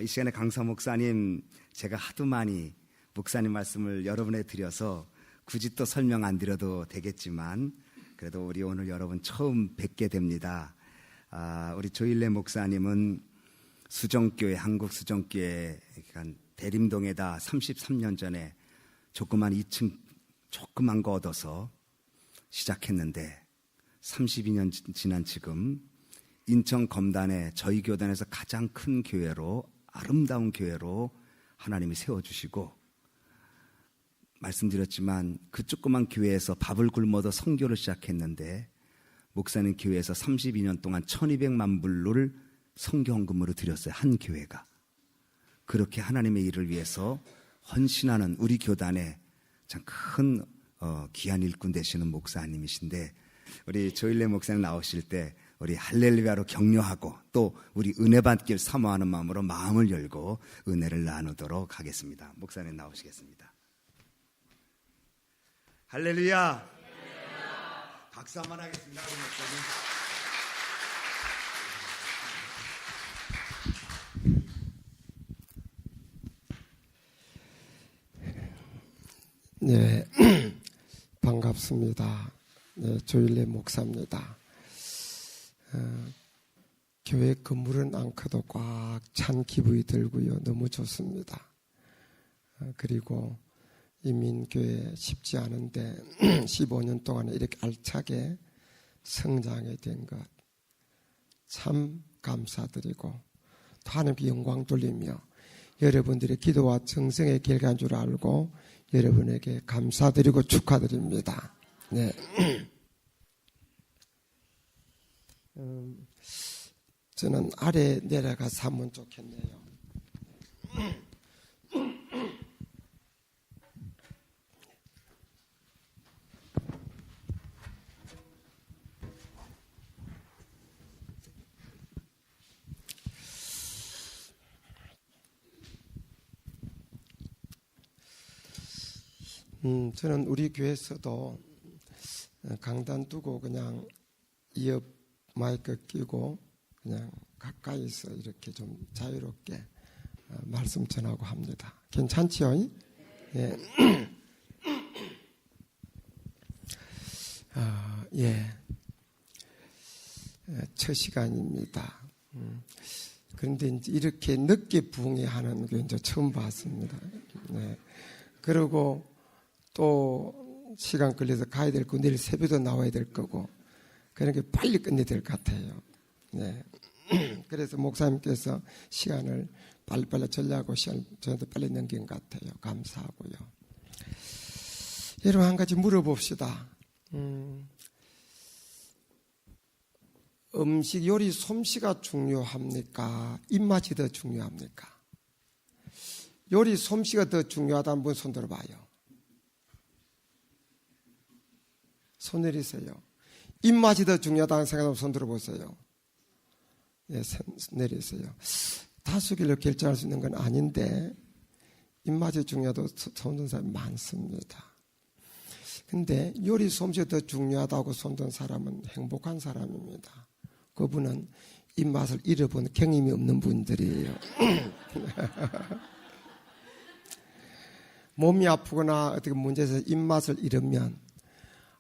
이 시간에 강사 목사님, 제가 하도 많이 목사님 말씀을 여러분에 드려서 굳이 또 설명 안 드려도 되겠지만 그래도 우리 오늘 여러분 처음 뵙게 됩니다. 우리 조일래 목사님은 수정교회, 한국 수정교회 대림동에다 33년 전에 조그만 2층 조그만 거 얻어서 시작했는데 32년 지난 지금 인천 검단에 저희 교단에서 가장 큰 교회로, 아름다운 교회로 하나님이 세워주시고, 말씀드렸지만 그 조그만 교회에서 밥을 굶어도 선교를 시작했는데 목사님 교회에서 32년 동안 1200만 불을 선교 헌금으로 드렸어요. 한 교회가. 그렇게 하나님의 일을 위해서 헌신하는 우리 교단에 참 큰 귀한 일꾼 되시는 목사님이신데, 우리 조일래 목사님 나오실 때 우리 할렐루야로 격려하고 또 우리 은혜 받길 사모하는 마음으로 마음을 열고 은혜를 나누도록 하겠습니다. 목사님 나오시겠습니다. 할렐루야. 박수 한번 하겠습니다. 우리 목사님. 네, 반갑습니다. 네, 조일래 목사입니다. 교회 건물은 안 커도 꽉 찬 기분이 들고요. 너무 좋습니다. 그리고 이민교회 쉽지 않은데 15년 동안 이렇게 알차게 성장이 된 것 참 감사드리고 또 하나님께 영광 돌리며 여러분들의 기도와 정성의 결과인 줄 알고 여러분에게 감사드리고 축하드립니다. 네. 저는 아래 내려가서 하면 좋겠네요. 저는 우리 교회에서도 강단 두고 그냥 이어 마이크 끼고 그냥 가까이서 이렇게 좀 자유롭게 말씀 전하고 합니다. 괜찮지요? 예. 예. 첫 시간입니다. 그런데 이제 이렇게 늦게 부흥회하는 게 이제 처음 봤습니다. 네. 그리고 또 시간 걸려서 가야 될 거고 내일 새벽도 나와야 될 거고 그러니까 빨리 끝내야 될 것 같아요. 네. 그래서 목사님께서 시간을 빨리빨리 전략하고 시간을 저한테 빨리 넘긴 것 같아요. 감사하고요. 여러분 한 가지 물어봅시다. 음식 요리 솜씨가 중요합니까? 입맛이 더 중요합니까? 요리 솜씨가 더 중요하다는 분 손 들어봐요. 손 내리세요. 입맛이 더 중요하다는 생각하면 손 들어보세요. 예, 내리세요. 다수결로 결정할 수 있는 건 아닌데 입맛이 중요하다고 손든 사람이 많습니다. 근데 요리 솜씨가 더 중요하다고 손든 사람은 행복한 사람입니다. 그분은 입맛을 잃어본 경험이 없는 분들이에요. 몸이 아프거나 어떻게 문제에서 입맛을 잃으면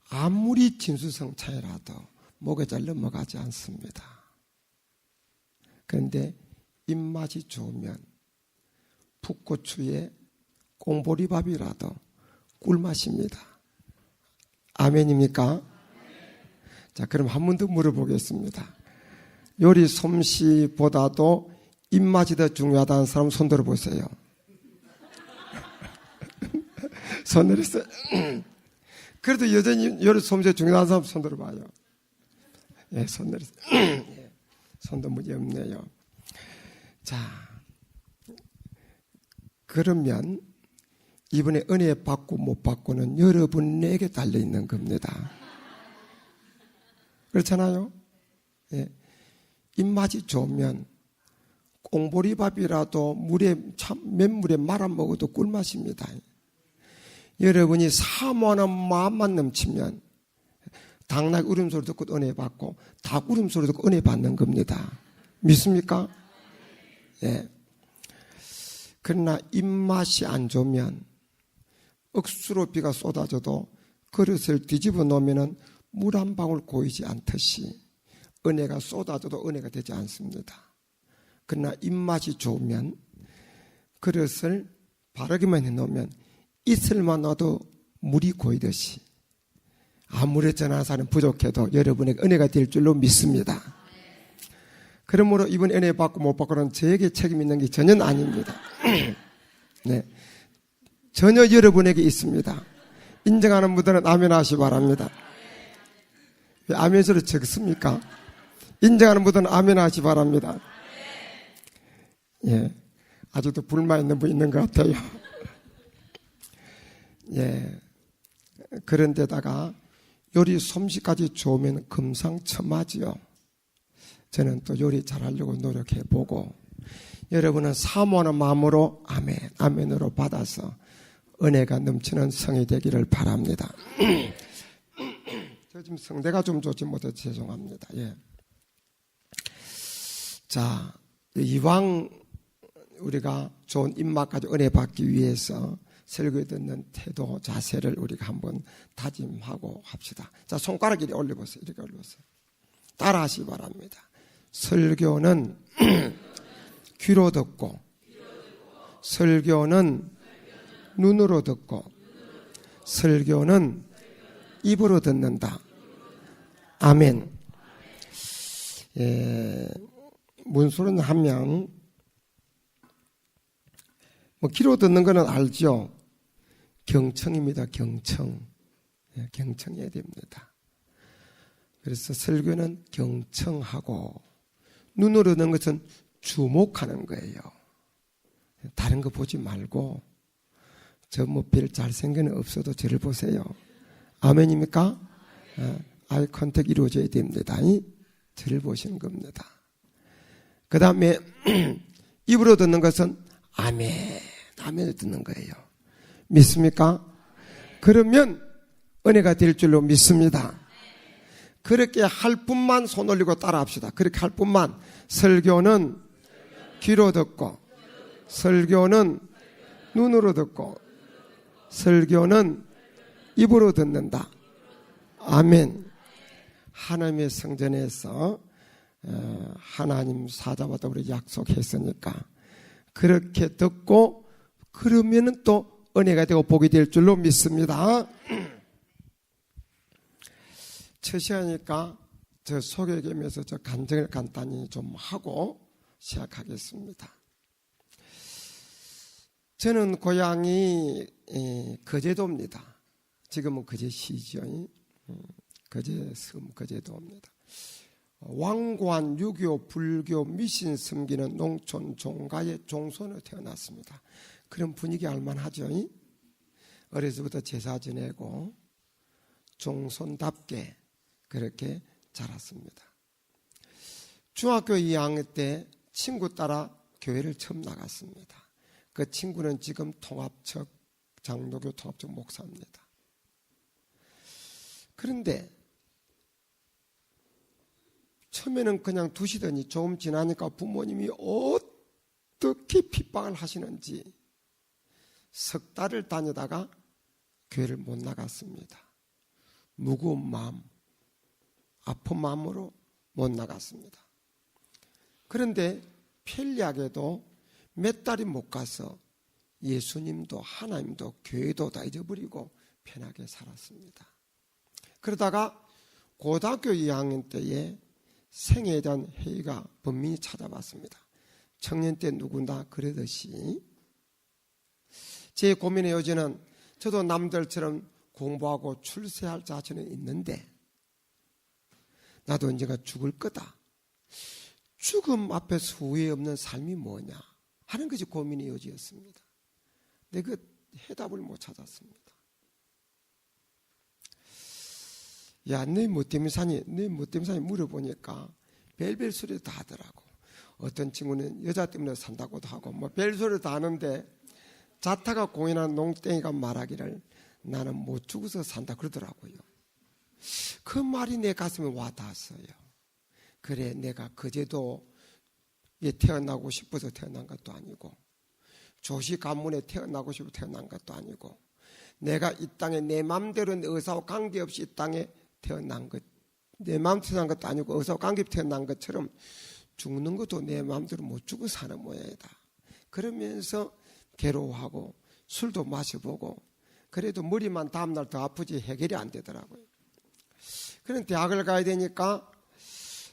아무리 진수성찬이라도 목에 잘 넘어가지 않습니다. 그런데 입맛이 좋으면 풋고추에 꽁보리밥이라도 꿀맛입니다. 아멘입니까? 자, 그럼 한 번 더 물어보겠습니다. 요리 솜씨보다도 입맛이 더 중요하다는 사람 손 들어보세요. 손 내렸어요. 그래도 여전히 요리 솜씨가 중요한 사람 손 들어봐요. 예, 손 내렸어요. 예, 손도 무지 없네요. 자, 그러면 이번에 은혜 받고 못 받고는 여러분에게 달려있는 겁니다. 그렇잖아요? 예, 입맛이 좋으면 꽁보리밥이라도 맨물에 말아 먹어도 꿀맛입니다. 여러분이 사모하는 마음만 넘치면 당나귀 울음소리 듣고 은혜 받고 닭 울음소리 듣고 은혜 받는 겁니다. 믿습니까? 예. 그러나 입맛이 안 좋으면 억수로 비가 쏟아져도 그릇을 뒤집어 놓으면 물 한 방울 고이지 않듯이 은혜가 쏟아져도 은혜가 되지 않습니다. 그러나 입맛이 좋으면 그릇을 바르기만 해놓으면 이틀만 놔도 물이 고이듯이 아무리 전하사는 부족해도 여러분에게 은혜가 될 줄로 믿습니다. 그러므로 이번 은혜 받고 못 받고는 저에게 책임 있는 게 전혀 아닙니다. 네, 전혀 여러분에게 있습니다. 인정하는 분들은 아멘 하시기 바랍니다. 왜 아멘 소리 적습니까? 인정하는 분들은 아멘 하시기 바랍니다. 예, 아직도 불만 있는 분 있는 것 같아요. 예, 그런데다가 요리 솜씨까지 좋으면 금상첨화지요. 저는 또 요리 잘하려고 노력해보고 여러분은 사모하는 마음으로 아멘, 아멘으로 받아서 은혜가 넘치는 성이 되기를 바랍니다. 저 지금 성대가 좀 좋지 못해서 죄송합니다. 예. 자, 이왕 우리가 좋은 입맛까지 은혜 받기 위해서 설교 듣는 태도, 자세를 우리가 한번 다짐하고 합시다. 자, 손가락 이렇게 올려보세요. 이렇게 올려보세요. 따라 하시기 바랍니다. 설교는 귀로 듣고, 설교는 눈으로 듣고, 설교는 입으로 듣는다. 아멘. 예, 문수는 한 명, 귀로 듣는 거는 알죠? 경청입니다. 경청. 예, 경청해야 됩니다. 그래서 설교는 경청하고 눈으로 듣는 것은 주목하는 거예요. 다른 거 보지 말고 저 뭐 별 잘생긴 애 없어도 저를 보세요. 아멘입니까? 아이 컨택 이루어져야 됩니다. 저를 보시는 겁니다. 그 다음에 입으로 듣는 것은 아멘, 아멘을 듣는 거예요. 믿습니까? 그러면 은혜가 될 줄로 믿습니다. 그렇게 할 뿐만 손 올리고 따라 합시다. 그렇게 할 뿐만. 설교는 귀로 듣고, 설교는 눈으로 듣고, 설교는 입으로 듣는다. 아멘. 하나님의 성전에서 하나님 사자보다 우리 약속했으니까 그렇게 듣고 그러면 또 은혜가 되고 복이 될 줄로 믿습니다. 첫 시간이니까 저 소개하면서 저 간증을 간단히 좀 하고 시작하겠습니다. 저는 고향이 거제도입니다. 지금은 거제시죠. 거제섬 거제도입니다. 왕관, 유교, 불교, 미신 섬기는 농촌 종가의 종손으로 태어났습니다. 그런 분위기 알만하죠. 어려서부터 제사 지내고 종손답게 그렇게 자랐습니다. 중학교 2학년 때 친구 따라 교회를 처음 나갔습니다. 그 친구는 지금 통합측 장로교 통합측 목사입니다. 그런데 처음에는 그냥 두시더니 조금 지나니까 부모님이 어떻게 핍박을 하시는지 석 달을 다니다가 교회를 못 나갔습니다. 무거운 마음, 아픈 마음으로 못 나갔습니다. 그런데 편리하게도 몇 달이 못 가서 예수님도 하나님도 교회도 다 잊어버리고 편하게 살았습니다. 그러다가 고등학교 2학년 때에 생애에 대한 회의가 번민이 찾아왔습니다. 청년 때 누구나 그러듯이 제 고민의 요지는 저도 남들처럼 공부하고 출세할 자신은 있는데 나도 언젠가 죽을 거다. 죽음 앞에서 후회 없는 삶이 뭐냐 하는 것이 고민의 요지였습니다. 근데 그 해답을 못 찾았습니다. 야, 너 뭐 때문에 사니? 너 뭐 때문에 사니? 물어보니까 별별 소리 다 하더라고. 어떤 친구는 여자 때문에 산다고도 하고 뭐 별소리 다 하는데 자타가 공인한 농땡이가 말하기를 나는 못 죽어서 산다 그러더라고요. 그 말이 내 가슴에 와 닿았어요. 그래, 내가 거제도에 태어나고 싶어서 태어난 것도 아니고 조시 가문에 태어나고 싶어 태어난 것도 아니고 내가 이 땅에 내 마음대로 의사와 관계없이 이 땅에 태어난 것, 내 마음대로 태어난 것도 아니고 의사와 관계없이 태어난 것처럼 죽는 것도 내 마음대로 못 죽어 사는 모양이다. 그러면서 괴로워하고 술도 마셔보고 그래도 머리만 다음날 더 아프지 해결이 안 되더라고요. 그런 대학을 가야 되니까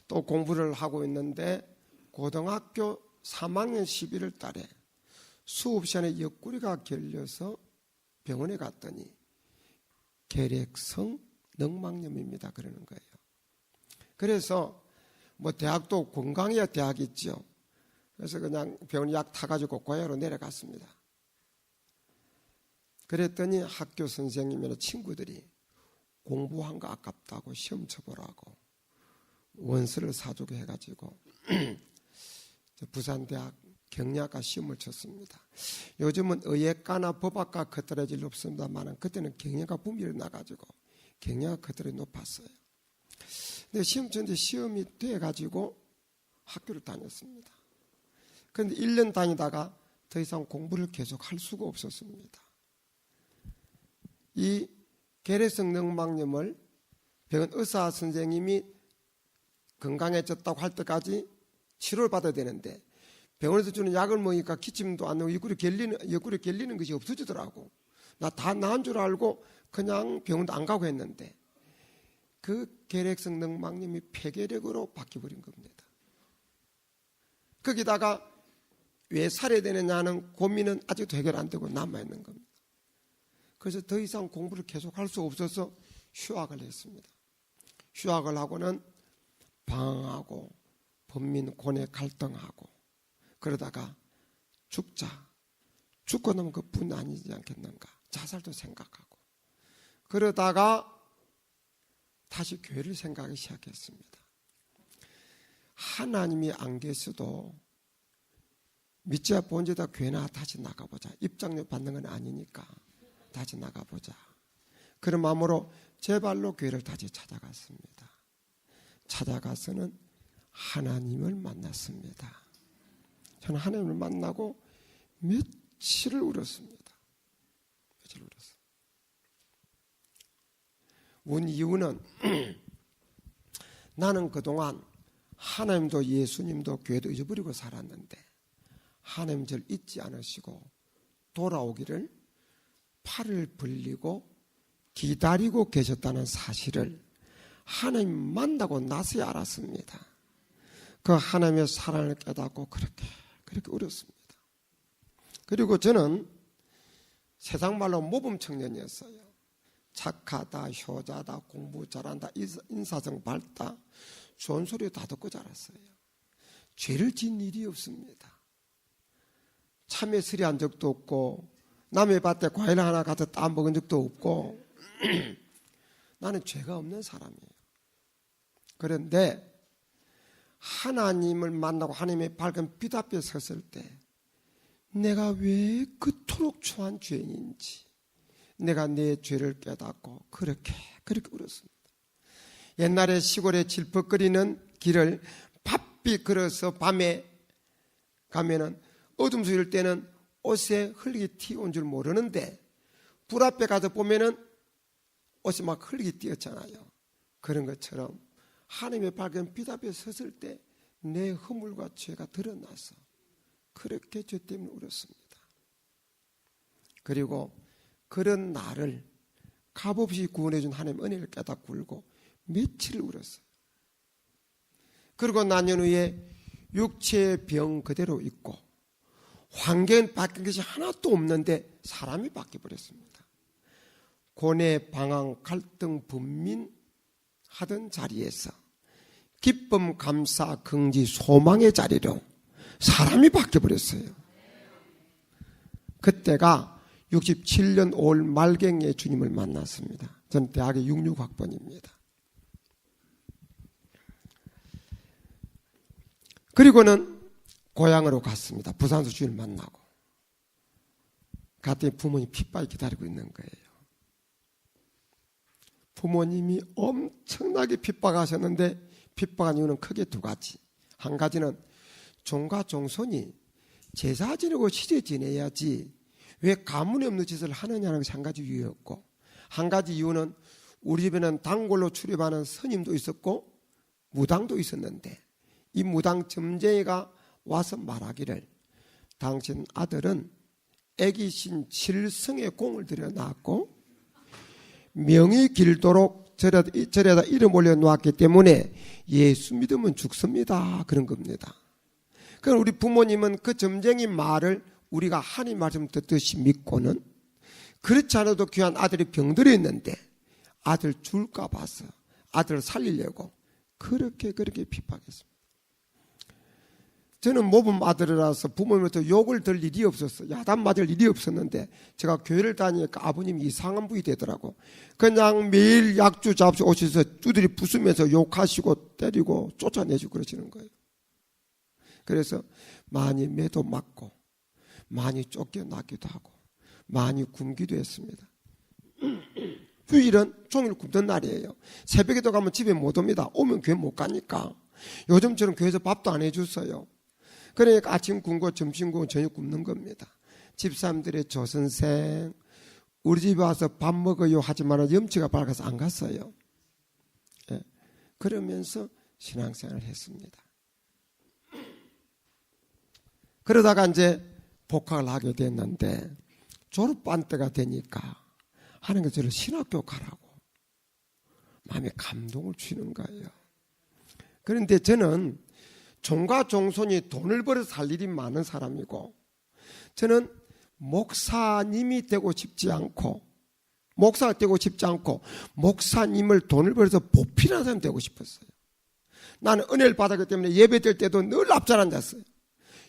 또 공부를 하고 있는데 고등학교 3학년 11월 달에 수업 시간에 옆구리가 결려서 병원에 갔더니 결핵성 늑막염입니다. 그러는 거예요. 그래서 뭐 대학도 건강해야 대학이 있죠. 그래서 그냥 병원 약 타가지고 고향으로 내려갔습니다. 그랬더니 학교 선생님이나 친구들이 공부한 거 아깝다고 시험 쳐보라고 원서를 사주게 해가지고 부산대학 경리학과 시험을 쳤습니다. 요즘은 의예과나 법학과 커트레질 높습니다만 그때는 경리학과 붐이 일어나가지고 경리학과 커트레질이 높았어요. 근데 시험 쳤는데 시험이 돼가지고 학교를 다녔습니다. 그런데 1년 다니다가 더 이상 공부를 계속 할 수가 없었습니다. 이 결핵성 늑막염을 병원 의사 선생님이 건강해졌다고 할 때까지 치료를 받아야 되는데 병원에서 주는 약을 먹으니까 기침도 안 나고 옆구리 결리는 것이 없어지더라고. 나 다 나은 줄 알고 그냥 병원도 안 가고 했는데 그 결핵성 늑막염이 폐결핵으로 바뀌어버린 겁니다. 거기다가 왜 살해야 되느냐는 고민은 아직도 해결 안 되고 남아있는 겁니다. 그래서 더 이상 공부를 계속할 수 없어서 휴학을 했습니다. 휴학을 하고는 방황하고 범민권에 갈등하고 그러다가 죽고 나면 그뿐 아니지 않겠는가 자살도 생각하고 그러다가 다시 교회를 생각하기 시작했습니다. 하나님이 안 계셔도 믿지야 본지다 교회나 다시 나가보자. 입장료 받는 건 아니니까 다시 나가보자. 그런 마음으로 제 발로 교회를 다시 찾아갔습니다. 찾아가서는 하나님을 만났습니다. 저는 하나님을 만나고 며칠을 울었습니다. 며칠 울었어요. 운 이유는 나는 그동안 하나님도 예수님도 교회도 잊어버리고 살았는데 하나님 저를 잊지 않으시고 돌아오기를 팔을 벌리고 기다리고 계셨다는 사실을 하나님 만나고 나서야 알았습니다. 그 하나님의 사랑을 깨닫고 그렇게 울었습니다. 그리고 저는 세상 말로 모범 청년이었어요. 착하다, 효자다, 공부 잘한다, 인사성 밝다, 좋은 소리 다 듣고 자랐어요. 죄를 지은 일이 없습니다. 참외 수리한 적도 없고 남의 밭에 과일 하나 가서 따먹은 적도 없고 나는 죄가 없는 사람이에요. 그런데 하나님을 만나고 하나님의 밝은 빛 앞에 섰을 때 내가 왜 그토록 초한 죄인인지 내가 내 죄를 깨닫고 그렇게 울었습니다. 옛날에 시골에 질퍽거리는 길을 바삐 걸어서 밤에 가면은 어둠 속일 때는 옷에 흙이 튀어온 줄 모르는데 불 앞에 가서 보면은 옷이 막 흙이 띄었잖아요. 그런 것처럼 하나님의 밝은 빛 앞에 섰을 때 내 허물과 죄가 드러나서 그렇게 죄 때문에 울었습니다. 그리고 그런 나를 값없이 구원해 준 하나님의 은혜를 깨닫고 울고 며칠을 울었어요. 그리고 난년 후에 육체의 병 그대로 있고 환경은 바뀐 것이 하나도 없는데 사람이 바뀌어버렸습니다. 고뇌, 방황, 갈등, 분민하던 자리에서 기쁨, 감사, 긍지, 소망의 자리로 사람이 바뀌어버렸어요. 그때가 67년 5월 말경에 주님을 만났습니다. 저는 대학의 66학번입니다. 그리고는 고향으로 갔습니다. 부산에서 주님을 만나고 갔더니 부모님 핏바이 기다리고 있는 거예요. 부모님이 엄청나게 핍박하셨는데 핍박한 이유는 크게 두 가지. 한 가지는 종과 종손이 제사 지내고 시제 지내야지 왜 가문이 없는 짓을 하느냐는 것이 한 가지 이유였고, 한 가지 이유는 우리 집에는 단골로 출입하는 스님도 있었고 무당도 있었는데, 이 무당 점쟁이가 와서 말하기를 당신 아들은 애기신 칠성의 공을 들여 낳았고 명이 길도록 절에다 이름 올려 놓았기 때문에 예수 믿으면 죽습니다. 그런 겁니다. 그럼 우리 부모님은 그 점쟁이 말을 우리가 하나님 말씀 듣듯이 믿고는, 그렇지 않아도 귀한 아들이 병들어 있는데 아들 줄까 봐서 아들을 살리려고 그렇게 핍박했습니다. 저는 모범 아들이라서 부모님한테 욕을 들 일이 없었어요. 야단 맞을 일이 없었는데, 제가 교회를 다니니까 아버님이 이상한 분이 되더라고. 그냥 매일 약주 잡수 오셔서 두드리 부수면서 욕하시고 때리고 쫓아내시고 그러시는 거예요. 그래서 많이 매도 맞고 많이 쫓겨나기도 하고 많이 굶기도 했습니다. 휴일은 종일 굶던 날이에요. 새벽에도 가면 집에 못 옵니다. 오면 교회 못 가니까. 요즘처럼 교회에서 밥도 안 해줬어요. 그러니까 아침 굶고 점심 굶고 저녁 굶는 겁니다. 집사람들의 조선생 우리 집에 와서 밥 먹어요 하지만 염치가 밝아서 안 갔어요. 예. 그러면서 신앙생활을 했습니다. 그러다가 이제 복학을 하게 됐는데, 졸업반 때가 되니까 하나님께서 저를 신학교 가라고 마음에 감동을 주시는 거예요. 그런데 저는 종과 종손이 돈을 벌어서 살 일이 많은 사람이고, 저는 목사님이 되고 싶지 않고, 목사가 되고 싶지 않고 목사님을 돈을 벌어서 보필하는 사람이 되고 싶었어요. 나는 은혜를 받았기 때문에 예배 드릴 때도 늘 앞잘 앉았어요.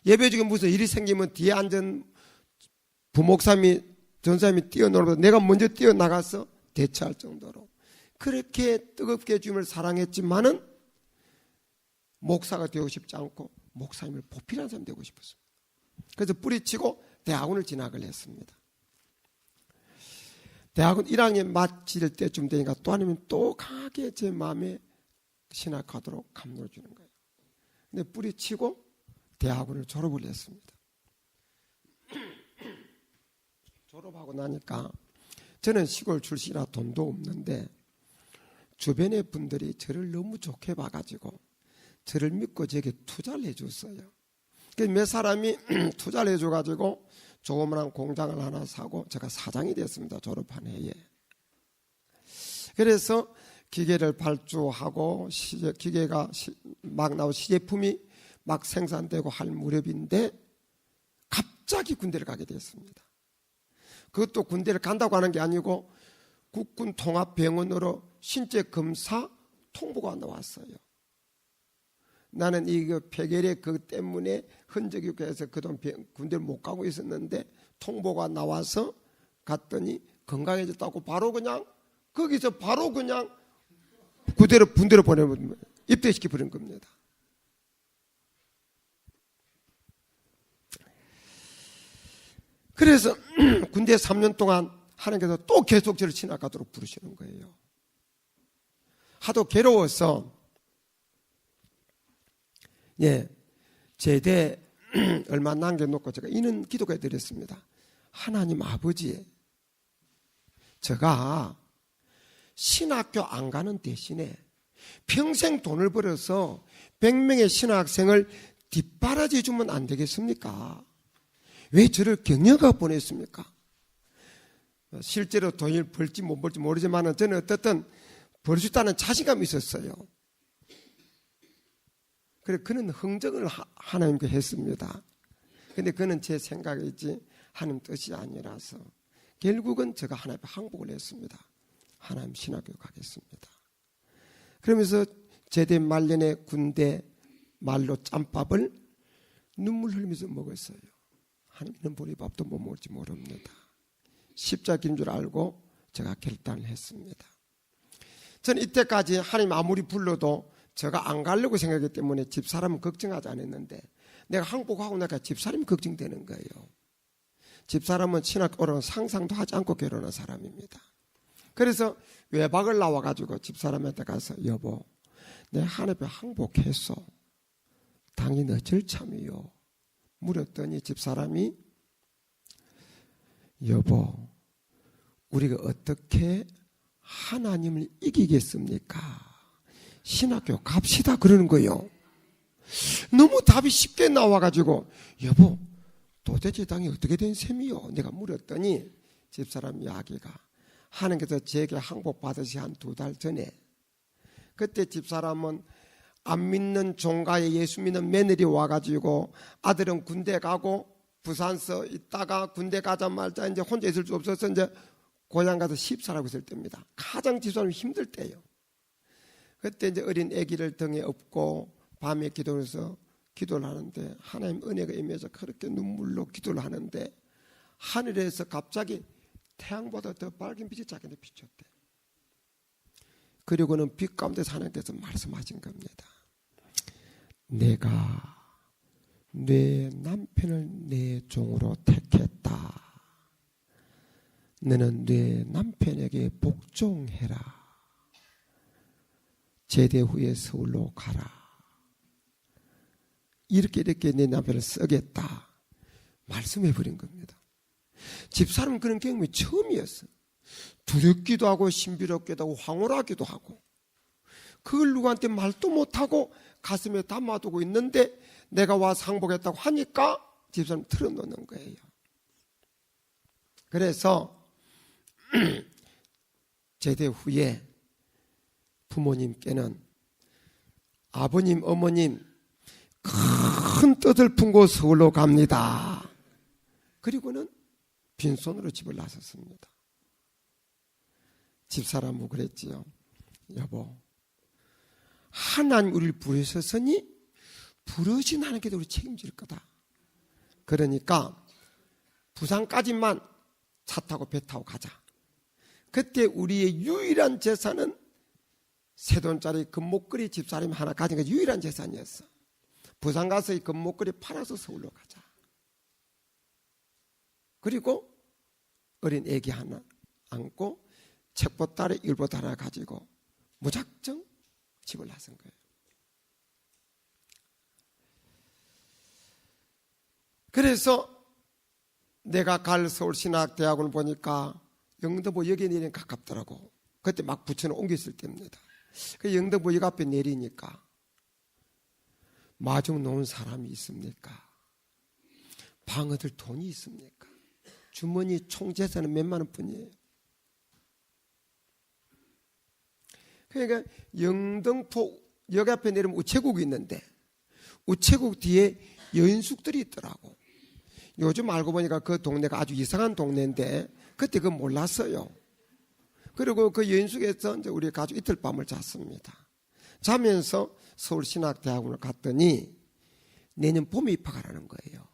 예배 중에 무슨 일이 생기면 뒤에 앉은 부목사님이 전사님이 뛰어놀아서 내가 먼저 뛰어나가서 대처할 정도로 그렇게 뜨겁게 주님을 사랑했지만은 목사가 되고 싶지 않고 목사님을 보필하는 사람이 되고 싶었습니다. 그래서 뿌리치고 대학원을 진학을 했습니다. 대학원 1학년 마칠 때쯤 되니까 또 아니면 또 강하게 제 마음에 신학하도록 감동을 주는 거예요. 근데 뿌리치고 대학원을 졸업을 했습니다. 졸업하고 나니까 저는 시골 출신이라 돈도 없는데 주변의 분들이 저를 너무 좋게 봐가지고 저를 믿고 제게 투자를 해줬어요. 몇 사람이 투자를 해줘가지고 조그마한 공장을 하나 사고 제가 사장이 됐습니다. 졸업한 해에. 그래서 기계를 발주하고 기계가 막 나오고 시제품이 막 생산되고 할 무렵인데 갑자기 군대를 가게 됐습니다. 그것도 군대를 간다고 하는 게 아니고 국군 통합병원으로 신체 검사 통보가 나왔어요. 나는 이 폐결의 그 때문에 흔적이 있고 해서 그동안 군대를 못 가고 있었는데 통보가 나와서 갔더니 건강해졌다고 바로 그냥 거기서 바로 그냥 군대로 보내면 입대시켜 버린 겁니다. 그래서 군대 3년 동안 하나님께서 또 계속 저를 진학하도록 부르시는 거예요. 하도 괴로워서 제대 얼마 남겨놓고 제가 이는 기도가 드렸습니다. 하나님 아버지, 제가 신학교 안 가는 대신에 평생 돈을 벌어서 100명의 신학생을 뒷바라지 주면 안 되겠습니까? 왜 저를 격려가 보냈습니까? 실제로 돈을 벌지 못 벌지 모르지만 저는 어떻든 벌 수 있다는 자신감이 있었어요. 그래, 그는 흥정을 하나님께 했습니다. 근데 그는 제 생각이지 하나님 뜻이 아니라서 결국은 제가 하나님 앞에 항복을 했습니다. 하나님 신학교 가겠습니다. 그러면서 제대 말년에 군대 말로 짬밥을 눈물 흘리면서 먹었어요. 하나님은 보리밥도 못 먹을지 모릅니다. 십자가인 줄 알고 제가 결단을 했습니다. 저는 이때까지 하나님 아무리 불러도 제가 안 가려고 생각했기 때문에 집사람은 걱정하지 않았는데 내가 항복하고 나니까 집사람이 걱정되는 거예요. 집사람은 신학교는 상상도 하지 않고 결혼한 사람입니다. 그래서 외박을 나와가지고 집사람한테 가서 여보, 내 하나님께 항복했어. 당연히 어쩔 참이요. 물었더니 집사람이 여보, 우리가 어떻게 하나님을 이기겠습니까? 신학교 갑시다 그러는 거예요. 너무 답이 쉽게 나와가지고 여보, 도대체 당이 어떻게 된 셈이요? 내가 물었더니 집사람 이야기가 하나님께서 제게 항복 받으시 한 2달 전에 그때 집사람은 안 믿는 종가에 예수 믿는 며느리 와가지고 아들은 군대 가고 부산서 있다가 군대 가자마자 이제 혼자 있을 수 없어서 이제 고향 가서 십사라고 있을 때입니다. 가장 집사람이 힘들 때예요. 그때 이제 어린 아기를 등에 업고 밤에 기도해서 기도를 하는데 하나님 은혜가 임해서 그렇게 눈물로 기도를 하는데 하늘에서 갑자기 태양보다 더 밝은 빛이 자기한테 비쳤대. 그리고는 빛 가운데서 하나님께서 말씀하신 겁니다. 내가 내 남편을 내 종으로 택했다. 너는 내 남편에게 복종해라. 제대 후에 서울로 가라. 이렇게 내 남편을 쓰겠다. 말씀해 버린 겁니다. 집사람은 그런 경험이 처음이었어. 두렵기도 하고 신비롭기도 하고 황홀하기도 하고 그걸 누구한테 말도 못하고 가슴에 담아두고 있는데 내가 와서 항복했다고 하니까 집사람 틀어놓는 거예요. 그래서 제대 후에 부모님께는 아버님, 어머님 큰 뜻을 품고 서울로 갑니다. 그리고는 빈손으로 집을 나섰습니다. 집사람은 그랬지요. 여보, 하나님 우리를 부르셨으니 부르신 하나님께도 우리 책임질 거다. 그러니까 부산까지만 차 타고 배 타고 가자. 그때 우리의 유일한 재산은 $3 금목걸이 집사람이 하나 가진 게 유일한 재산이었어. 부산 가서 이 금목걸이 팔아서 서울로 가자. 그리고 어린 애기 하나 안고 책보따리 일보따 하나 가지고 무작정 집을 나선 거예요. 그래서 내가 갈 서울신학대학원을 보니까 영등포역에 내리는 가깝더라고. 그때 막 부천을 옮겼을 때입니다. 그 영등포역 앞에 내리니까 마중 놓은 사람이 있습니까? 방 얻을 돈이 있습니까? 주머니 총재산은 몇만 원뿐이에요. 그러니까 영등포역 앞에 내리면 우체국이 있는데 우체국 뒤에 여인숙들이 있더라고. 요즘 알고 보니까 그 동네가 아주 이상한 동네인데 그때 그거 몰랐어요. 그리고 그 여인숙에서 이제 우리 가족 이틀 밤을 잤습니다. 자면서 서울신학대학원을 갔더니 내년 봄에 입학하라는 거예요.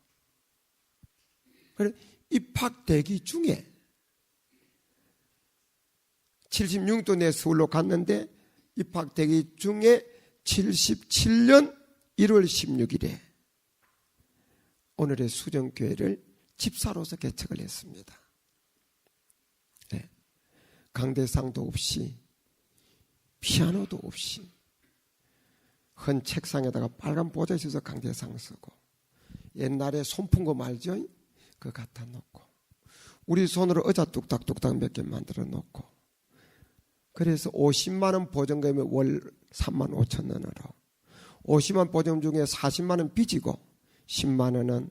그래서 입학 대기 중에 76도 내 서울로 갔는데 입학 대기 중에 77년 1월 16일에 오늘의 수정교회를 집사로서 개척을 했습니다. 네. 강대상도 없이 피아노도 없이 헌 책상에다가 빨간 보좌 있어서 강대상 쓰고 옛날에 손풍구 말죠? 그거 갖다 놓고 우리 손으로 의자 뚝딱뚝딱 몇 개 만들어 놓고 그래서 50만 원 보증금에 월 3만 5천 원으로 50만 보증금 중에 40만 원 빚이고 10만 원은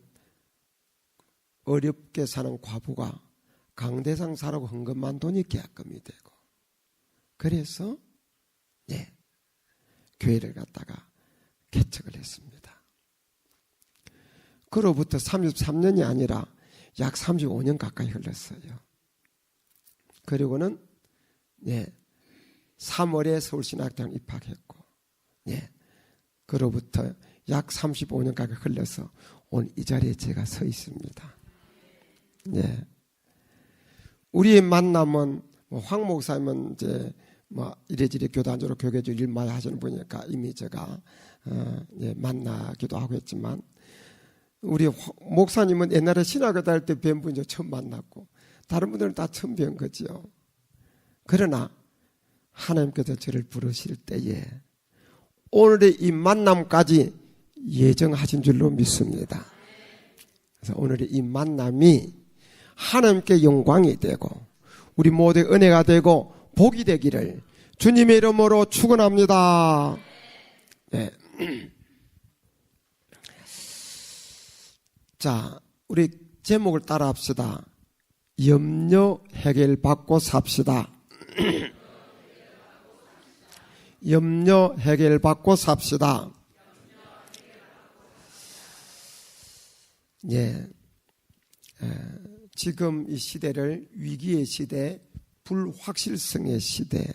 어렵게 사는 과부가 강대상 사라고 헌금한 돈이 계약금이 되고 그래서 네, 교회를 갖다가 개척을 했습니다. 그로부터 33년이 아니라 약 35년 가까이 흘렀어요. 그리고는 네, 3월에 서울신학대학원 입학했고 네, 그로부터 약 35년 가까이 흘러서 오늘 이 자리에 제가 서 있습니다. 네. 우리의 만남은 황 목사님은 이제 이래저래 교단적으로 교계적으로 일 많이 하시는 분이니까 이미 제가 만나기도 하고 했지만 우리 목사님은 옛날에 신학을 다닐 때 뵌 분이 처음 만났고 다른 분들은 다 처음 뵌 거지요. 그러나 하나님께서 저를 부르실 때에 오늘의 이 만남까지 예정하신 줄로 믿습니다. 그래서 오늘의 이 만남이 하나님께 영광이 되고 우리 모두의 은혜가 되고 복이 되기를 주님의 이름으로 축원합니다. 네. 자, 우리 제목을 따라 합시다. 염려 해결받고 삽시다. 염려 해결받고 삽시다. 예. 지금 이 시대를 위기의 시대, 불확실성의 시대,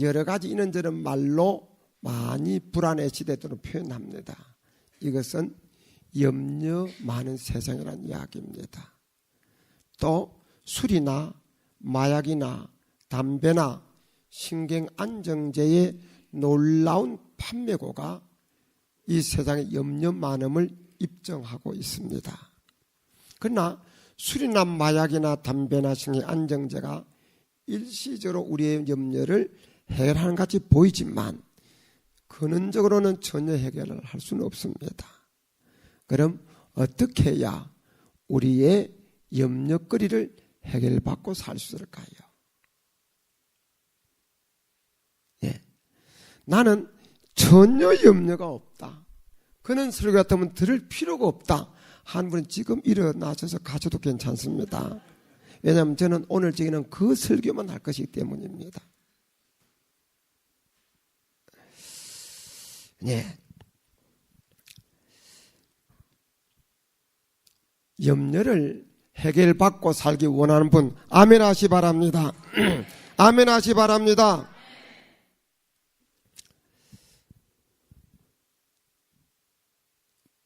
여러 가지 이런저런 말로 많이 불안의 시대로 표현합니다. 이것은 염려 많은 세상이라는 이야기입니다. 또 술이나 마약이나 담배나 신경안정제의 놀라운 판매고가 이 세상의 염려 많음을 입증하고 있습니다. 그러나 술이나 마약이나 담배나 신경안정제가 일시적으로 우리의 염려를 해결하는 것 같이 보이지만 근원적으로는 전혀 해결을 할 수는 없습니다. 그럼 어떻게 해야 우리의 염려거리를 해결받고 살 수 있을까요? 예. 나는 전혀 염려가 없다. 그런 설교 같으면 들을 필요가 없다. 한 분은 지금 일어나셔서 가셔도 괜찮습니다. 왜냐하면 저는 오늘 저기는 그 설교만 할 것이기 때문입니다. 예. 염려를 해결받고 살기 원하는 분 아멘 하시 바랍니다. 아멘 하시 바랍니다.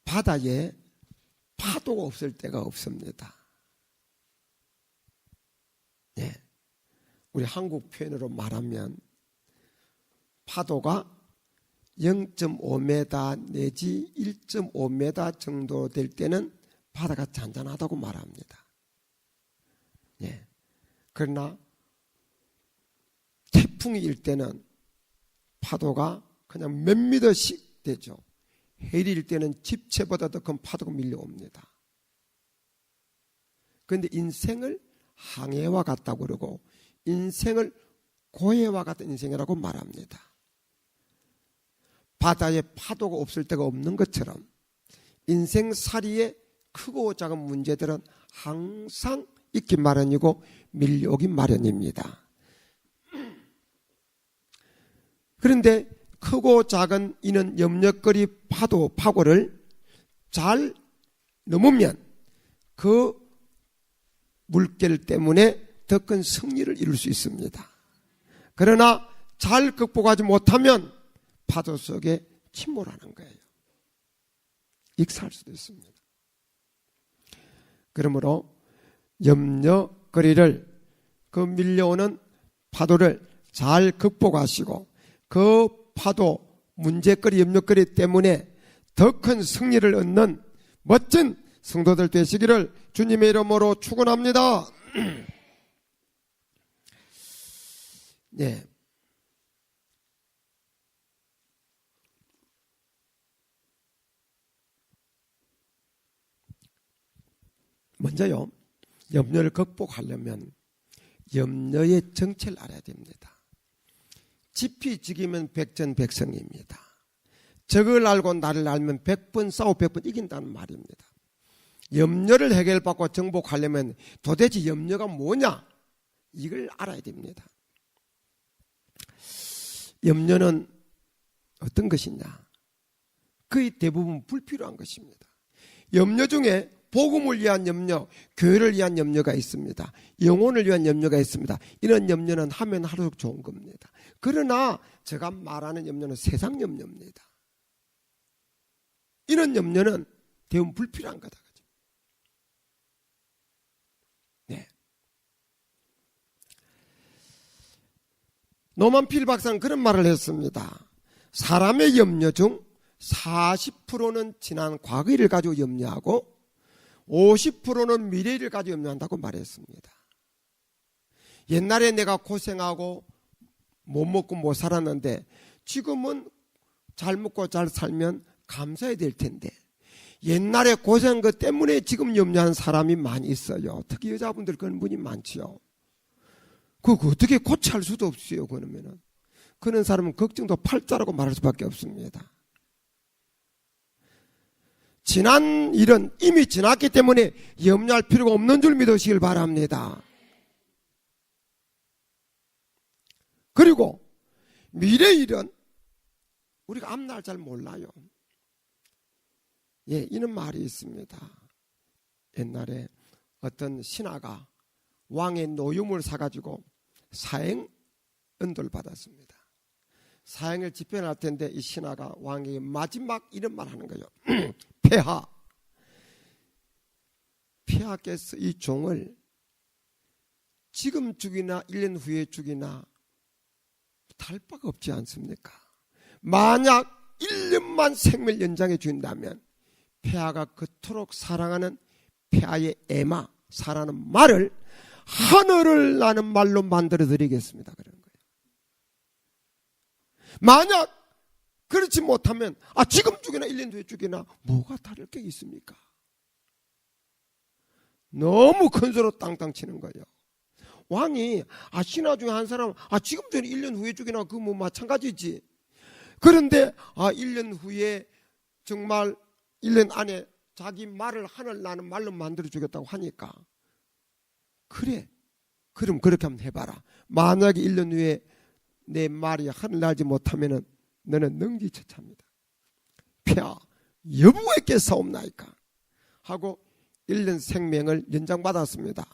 바다에 파도가 없을 때가 없습니다. 예. 우리 한국 표현으로 말하면 파도가 0.5m 내지 1.5m 정도 될 때는 바다가 잔잔하다고 말합니다. 예. 그러나 태풍이 일 때는 파도가 그냥 몇 미터씩 되죠. 해일일 때는 집채보다 더 큰 파도가 밀려옵니다. 그런데 인생을 항해와 같다고 그러고 인생을 고해와 같은 인생이라고 말합니다. 바다에 파도가 없을 때가 없는 것처럼 인생살이에 크고 작은 문제들은 항상 있기 마련이고 밀려오기 마련입니다. 그런데 크고 작은 이는 염려거리 파고를 잘 넘으면 그 물결 때문에 더 큰 승리를 이룰 수 있습니다. 그러나 잘 극복하지 못하면 파도 속에 침몰하는 거예요. 익사할 수도 있습니다. 그러므로 염려거리를 그 밀려오는 파도를 잘 극복하시고 그 파도 문제거리 염려거리 때문에 더 큰 승리를 얻는 멋진 성도들 되시기를 주님의 이름으로 축원합니다. 네. 먼저요, 염려를 극복하려면 염려의 정체를 알아야 됩니다. 지피 지기면 백전백승입니다. 적을 알고 나를 알면 100번 싸워 100번 이긴다는 말입니다. 염려를 해결받고 정복하려면 도대체 염려가 뭐냐? 이걸 알아야 됩니다. 염려는 어떤 것이냐? 거의 대부분 불필요한 것입니다. 염려 중에 복음을 위한 염려, 교회를 위한 염려가 있습니다. 영혼을 위한 염려가 있습니다. 이런 염려는 하면 할수록 좋은 겁니다. 그러나 제가 말하는 염려는 세상 염려입니다. 이런 염려는 대부분 불필요한 거다. 네. 노만 필 박사는 그런 말을 했습니다. 사람의 염려 중 40%는 지난 과거를 가지고 염려하고 50%는 미래를 가지고 염려한다고 말했습니다. 옛날에 내가 고생하고 못 먹고 못 살았는데 지금은 잘 먹고 잘 살면 감사해야 될 텐데 옛날에 고생한 것 때문에 지금 염려하는 사람이 많이 있어요. 특히 여자분들 그런 분이 많지요. 그거 어떻게 고치할 수도 없어요. 그러면은 그런 사람은 걱정도 팔자라고 말할 수밖에 없습니다. 지난 일은 이미 지났기 때문에 염려할 필요가 없는 줄 믿으시길 바랍니다. 그리고 미래 일은 우리가 앞날 잘 몰라요. 예, 이런 말이 있습니다. 옛날에 어떤 신하가 왕의 노유물 사가지고 사행 은도를 받았습니다. 사행을 집행할 텐데 이 신하가 왕에게 마지막 이런 말 하는 거예요. 폐하께서 이 종을 지금 죽이나 1년 후에 죽이나 다를 바가 없지 않습니까? 만약 1년만 생명 연장해 준다면 폐하가 그토록 사랑하는 폐하의 애마, 사라는 말을 하늘을 나는 말로 만들어 드리겠습니다. 그런 거예요. 만약 그렇지 못하면 지금 죽이나 1년 뒤에 죽이나 뭐가 다를 게 있습니까? 너무 큰 소리로 땅땅 치는 거예요. 왕이 신하 중에 한 사람 지금 전에 1년 후에 죽이나 그 뭐 마찬가지지. 그런데 1년 후에 정말 1년 안에 자기 말을 하늘 나는 말로 만들어 주겠다고 하니까 그래 그럼 그렇게 한번 해봐라. 만약에 1년 후에 내 말이 하늘 날지 못하면은 너는 능지처참이다. 폐하 여부에게 사옵나이까 하고 1년 생명을 연장받았습니다.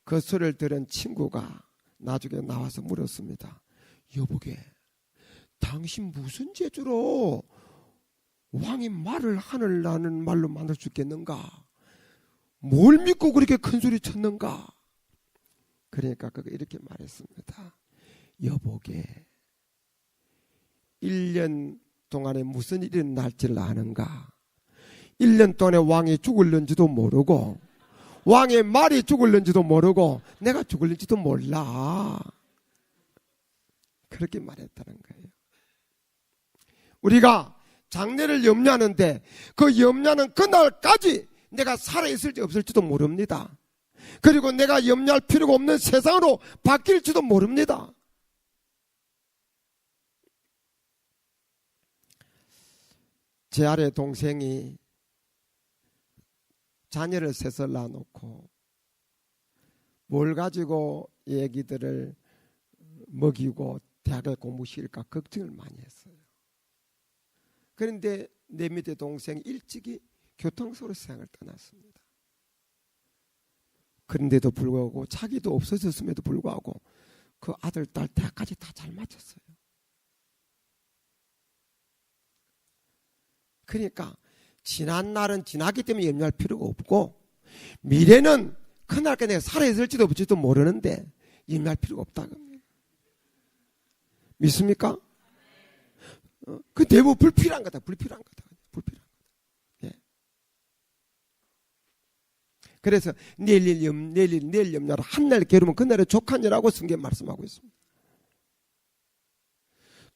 그 소리를 들은 친구가 나중에 나와서 물었습니다. 여보게 당신 무슨 재주로 왕이 말을 하늘 나는 말로 만들 수 있겠는가? 뭘 믿고 그렇게 큰 소리 쳤는가? 그러니까 그가 이렇게 말했습니다. 여보게 1년 동안에 무슨 일이 날지를 아는가? 1년 동안에 왕이 죽을는지도 모르고 왕의 말이 죽을는지도 모르고 내가 죽을는지도 몰라. 그렇게 말했다는 거예요. 우리가 장래를 염려하는데 그 염려는 그날까지 내가 살아있을지 없을지도 모릅니다. 그리고 내가 염려할 필요가 없는 세상으로 바뀔지도 모릅니다. 제 아래 동생이 자녀를 셋을 낳아놓고 뭘 가지고 애기들을 먹이고 대학에 공부시킬까 걱정을 많이 했어요. 그런데 내 밑에 동생이 일찍이 교통사고로 세상을 떠났습니다. 그런데도 불구하고 자기도 없어졌음에도 불구하고 그 아들, 딸 대학까지 다 잘 마쳤어요. 그러니까 지난 날은 지났기 때문에 염려할 필요가 없고 미래는 그날까지 내가 살아있을지도 없을지도 모르는데 염려할 필요가 없다고 합니다. 믿습니까? 그 대부분 불필요한 거다. 불필요한 거다. 불필요한 거다. 예. 그래서 내일 염려하라. 한날 게으르면 그날에 족하니라고 성경 말씀하고 있습니다.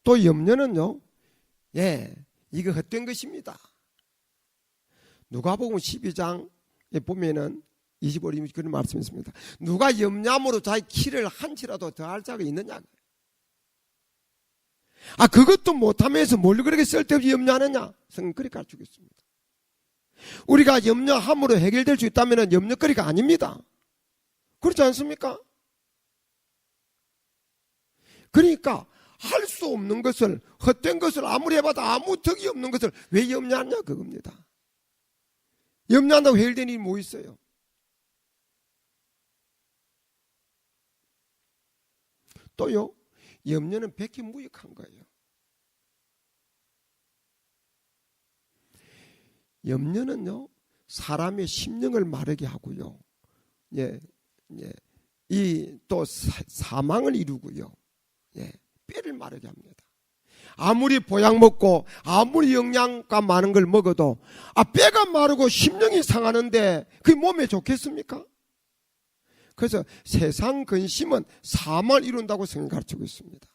또 염려는요. 예. 이거 헛된 것입니다. 누가복음 12장에 보면은 25, 26 그런 말씀이 있습니다. 누가 염려함으로 자기 키를 한치라도 더할 자가 있느냐? 그것도 못하면서 뭘 그렇게 쓸데없이 염려하느냐? 성경 그렇게 가르치고 있습니다. 우리가 염려함으로 해결될 수 있다면 염려거리가 아닙니다. 그렇지 않습니까? 그러니까 할 수 없는 것을, 헛된 것을 아무리 해봐도 아무 덕이 없는 것을 왜 염려하냐 그겁니다. 염려한다고 해결되는 일이 뭐 있어요? 또요, 염려는 백해무익한 거예요. 염려는요, 사람의 심령을 마르게 하고요, 이 또 사망을 이루고요, 뼈를 마르게 합니다. 아무리 보약 먹고 아무리 영양가 많은 걸 먹어도 뼈가 마르고 심령이 상하는데 그게 몸에 좋겠습니까? 그래서 세상 근심은 사망을 이룬다고 성경이 가르치고 있습니다.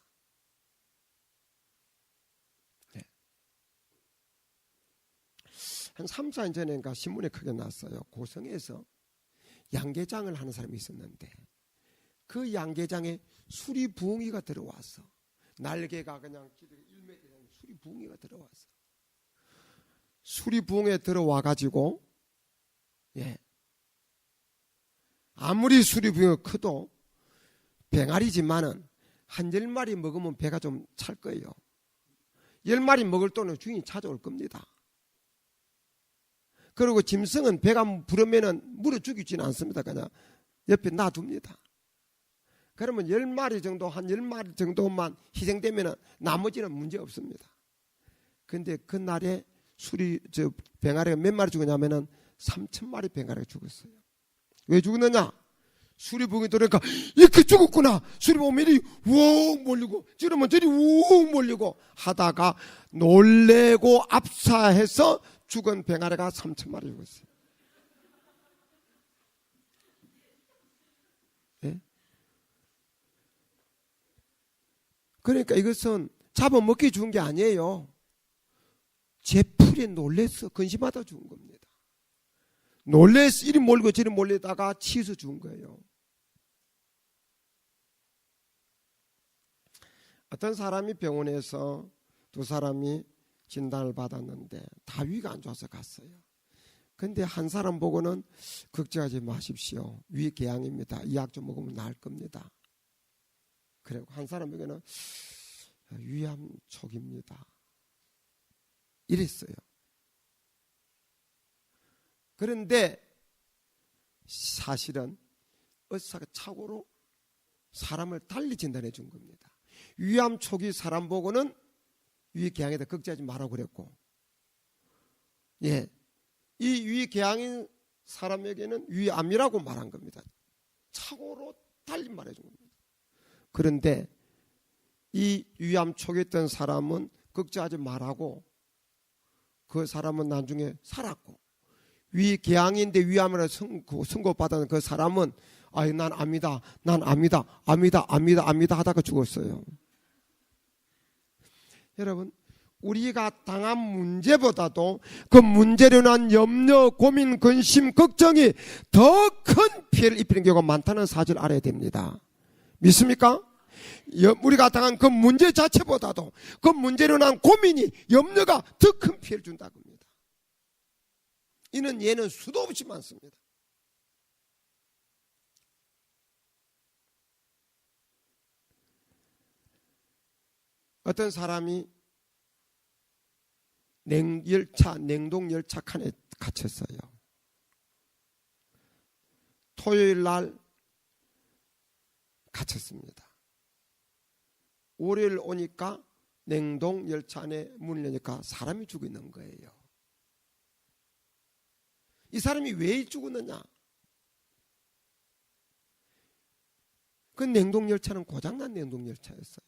한 3, 4년 전인가 신문에 크게 났어요. 고성에서 양계장을 하는 사람이 있었는데 그 양계장에 수리부엉이가 들어와서 날개가 그냥 1m 되는 수리부엉이가 들어와서 수리부엉이에 들어와 가지고 아무리 수리부엉이가 커도 병아리지만은 한 10마리 먹으면 배가 좀 찰 거예요. 10마리 먹을 돈은 주인이 찾아올 겁니다. 그리고 짐승은 배가 부르면은 물어 죽이지는 않습니다. 그냥 옆에 놔둡니다. 그러면 10마리 정도, 한 10마리 정도만 희생되면은 나머지는 문제 없습니다. 근데 그날에 병아리가 몇 마리 죽었냐면은 3,000마리 병아리가 죽었어요. 왜 죽었느냐? 수리부엉이 들어오니까 이렇게 죽었구나. 수리부엉이 우웅 몰리고 저러면 저리 우웅 몰리고 하다가 놀래고 압사해서 죽은 병아리가 3,000마리 죽었어요. 예? 그러니까 이것은 잡아먹기 죽은 게 아니에요. 제 풀에 놀래서 근심하다 죽은 겁니다. 놀래서 이리 몰고 저리 몰리다가 치서 죽은 거예요. 어떤 사람이 병원에서 두 사람이 진단을 받았는데 다 위가 안 좋아서 갔어요. 근데 한 사람 보고는 걱정하지 마십시오. 위궤양입니다. 이 약 좀 먹으면 나을 겁니다. 그리고 한 사람에게는 위암촉입니다. 이랬어요. 그런데 사실은 의사가 착오로 사람을 달리 진단해 준 겁니다. 위암촉이 사람 보고는 위궤양에다 걱정하지 말라고 그랬고, 이 위궤양인 사람에게는 위암이라고 말한 겁니다. 착오로 달리 말해 준 겁니다. 그런데 이 위암촉에 있던 사람은 걱정하지 말라고, 그 사람은 나중에 살았고, 위궤양인데 위암으로 선고받은 그 사람은 난 압니다. 난 압니다. 하다가 죽었어요. 여러분, 우리가 당한 문제보다도 그 문제로 인한 염려, 고민, 근심, 걱정이 더 큰 피해를 입히는 경우가 많다는 사실을 알아야 됩니다. 믿습니까? 우리가 당한 그 문제 자체보다도 그 문제로 인한 고민이, 염려가 더 큰 피해를 준다고 합니다. 이는 예는 수도 없이 많습니다. 어떤 사람이 냉동열차 칸에 갇혔어요. 토요일 날 갇혔습니다. 월요일 오니까 냉동열차 안에 문을 여니까 사람이 죽어 있는 거예요. 이 사람이 왜 죽었느냐? 그 냉동열차는 고장난 냉동열차였어요.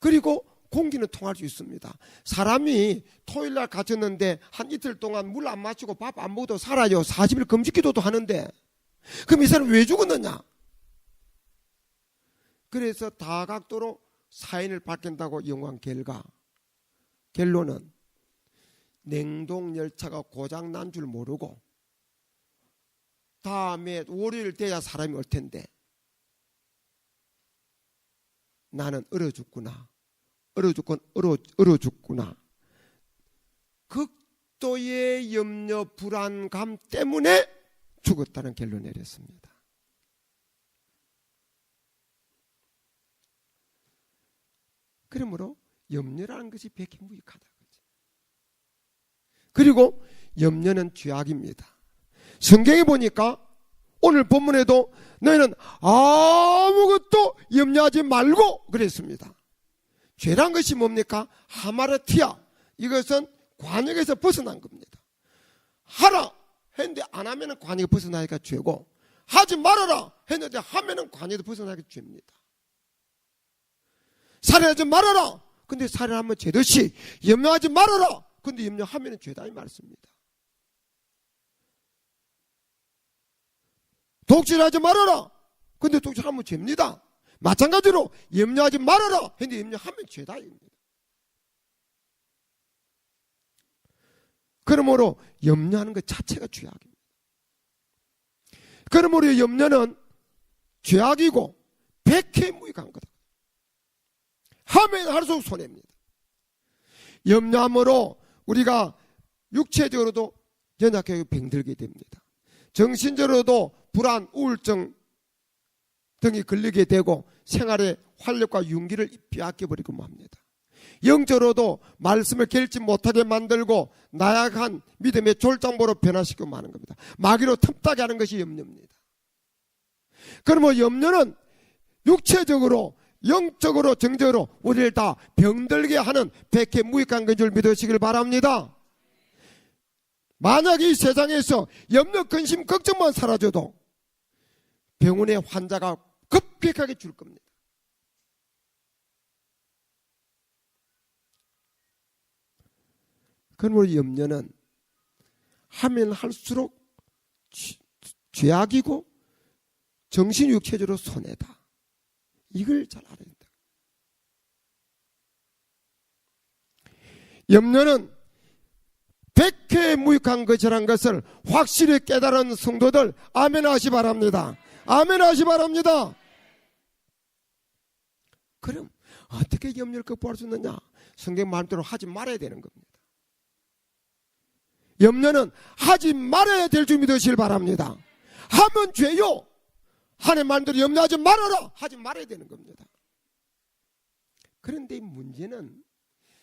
그리고 공기는 통할 수 있습니다. 사람이 토요일날 갇혔는데 한 이틀 동안 물 안 마시고 밥 안 먹어도 살아요. 40일 금식기도도 하는데, 그럼 이 사람이 왜 죽었느냐? 그래서 다각도로 사인을 밝힌다고 연구한 결과, 결론은 냉동열차가 고장난 줄 모르고 다음에 월요일 돼야 사람이 올 텐데 나는 얼어 죽구나. 극도의 염려, 불안감 때문에 죽었다는 결론을 내렸습니다. 그러므로 염려라는 것이 백해무익하다. 그리고 염려는 죄악입니다. 성경에 보니까 오늘 본문에도 너희는 아무것도 염려하지 말고 그랬습니다. 죄란 것이 뭡니까? 하마르티아. 이것은 관역에서 벗어난 겁니다. 하라 했는데 안 하면 관역에 벗어나니까 죄고, 하지 말아라 했는데 하면 관역에서 벗어나니까 죄입니다. 살해하지 말아라. 근데 살해하면 죄듯이 염려하지 말아라. 근데 염려하면 죄다 이 말씀입니다. 독실하지 말아라. 근데 독실하면 죄입니다. 마찬가지로 염려하지 말아라. 근데 염려하면 죄다 입니다. 그러므로 염려하는 것 자체가 죄악입니다. 그러므로 염려는 죄악이고 백해무익한 거다. 하면 할수록 손해입니다. 염려함으로 우리가 육체적으로도 연약하게 병들게 됩니다. 정신적으로도 불안, 우울증 등이 걸리게 되고 생활의 활력과 윤기를 빼앗겨버리고 합니다. 영적으로도 말씀을 결집 못하게 만들고 나약한 믿음의 졸장보로 변화시키고 마는 겁니다. 마귀로 틈타게 하는 것이 염려입니다. 그러면 염려는 육체적으로, 영적으로, 정적으로 우리를 다 병들게 하는 백해무익한 건 줄 믿으시길 바랍니다. 만약 이 세상에서 염려, 근심, 걱정만 사라져도 병원의 환자가 급격하게 줄 겁니다. 그러므로 염려는 하면 할수록 죄악이고 정신 육체적으로 손해다. 이걸 잘 알아야 된다. 염려는 백해무익한 것이라는 것을 확실히 깨달은 성도들 아멘 하시 바랍니다. 아멘 하시 바랍니다. 그럼 어떻게 염려를 극복할 수 있느냐? 성경 말대로 하지 말아야 되는 겁니다. 염려는 하지 말아야 될 줄 믿으시길 바랍니다. 하면 죄요. 하나님 말대로 염려하지 말아라. 하지 말아야 되는 겁니다. 그런데 이 문제는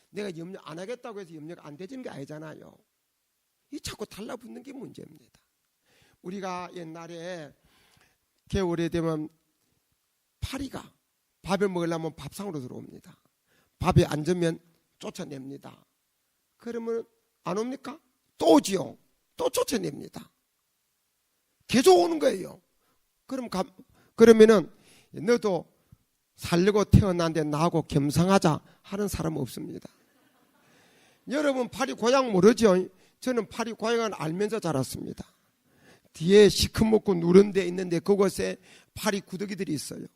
내가 염려 안 하겠다고 해서 염려가 안 되지는 게 아니잖아요. 이 자꾸 달라붙는 게 문제입니다. 우리가 옛날에 겨울에 되면 파리가 밥을 먹으려면 밥상으로 들어옵니다. 밥에 앉으면 쫓아냅니다. 그러면 안 옵니까? 또 오지요. 또 쫓아냅니다. 계속 오는 거예요. 그러면은 너도 살려고 태어났는데 나하고 겸상하자 하는 사람은 없습니다. 여러분 파리 고향 모르죠? 저는 파리 고향을 알면서 자랐습니다. 뒤에 시커멓고 누런 데 있는데 그곳에 파리 구더기들이 있어요.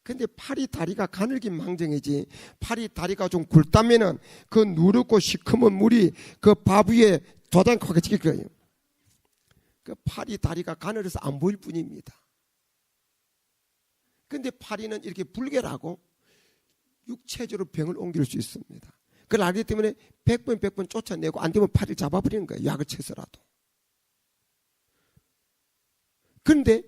근데 파리 다리가 가늘긴 망정이지 파리 다리가 좀 굵다면은 그 누렇고 시커먼 물이 그 밥 위에 도장하게 찍힐 거예요. 그 파리 다리가 가늘어서 안 보일 뿐입니다. 근데 파리는 이렇게 불결하고 육체적으로 병을 옮길 수 있습니다. 그걸 알기 때문에 100번 쫓아내고 안 되면 파리를 잡아버리는 거예요. 약을 쳐서라도. 그런데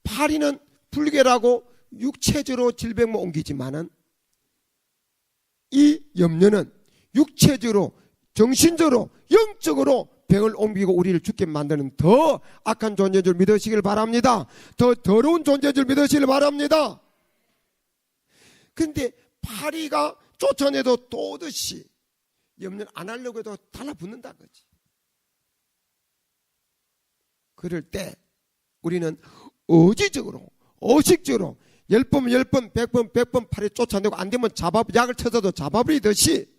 파리는 불결하고 육체적으로 질병만 옮기지만은 이 염려는 육체적으로, 정신적으로, 영적으로 병을 옮기고 우리를 죽게 만드는 더 악한 존재인 줄 믿으시길 바랍니다. 더 더러운 존재인 줄 믿으시길 바랍니다. 그런데 파리가 쫓아내도 또 오듯이 염려를 안 하려고 해도 달라붙는다 그지. 그럴 때 우리는 의지적으로, 의식적으로 10번, 10번, 100번, 100번 파리 쫓아내고 안 되면 약을 쳐서도 잡아버리듯이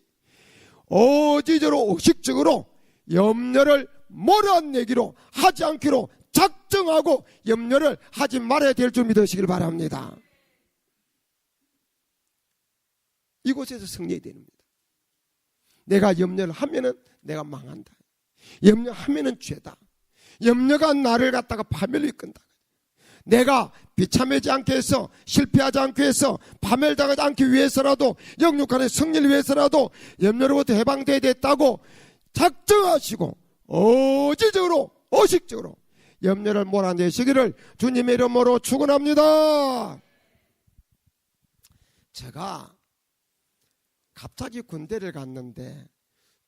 의지적으로, 의식적으로 염려를 몰아내기로 하지 않기로 작정하고 염려를 하지 말아야 될 줄 믿으시길 바랍니다. 이곳에서 승리해야 됩니다. 내가 염려를 하면은 내가 망한다. 염려하면은 죄다. 염려가 나를 갖다가 파멸로 이끈다. 내가 비참하지 않게 해서 실패하지 않게 해서 파멸당하지 않기 위해서라도 영육간의 승리를 위해서라도 염려로부터 해방되어야 됐다고 작정하시고 의지적으로 의식적으로 염려를 몰아내시기를 주님의 이름으로 축원합니다. 제가 갑자기 군대를 갔는데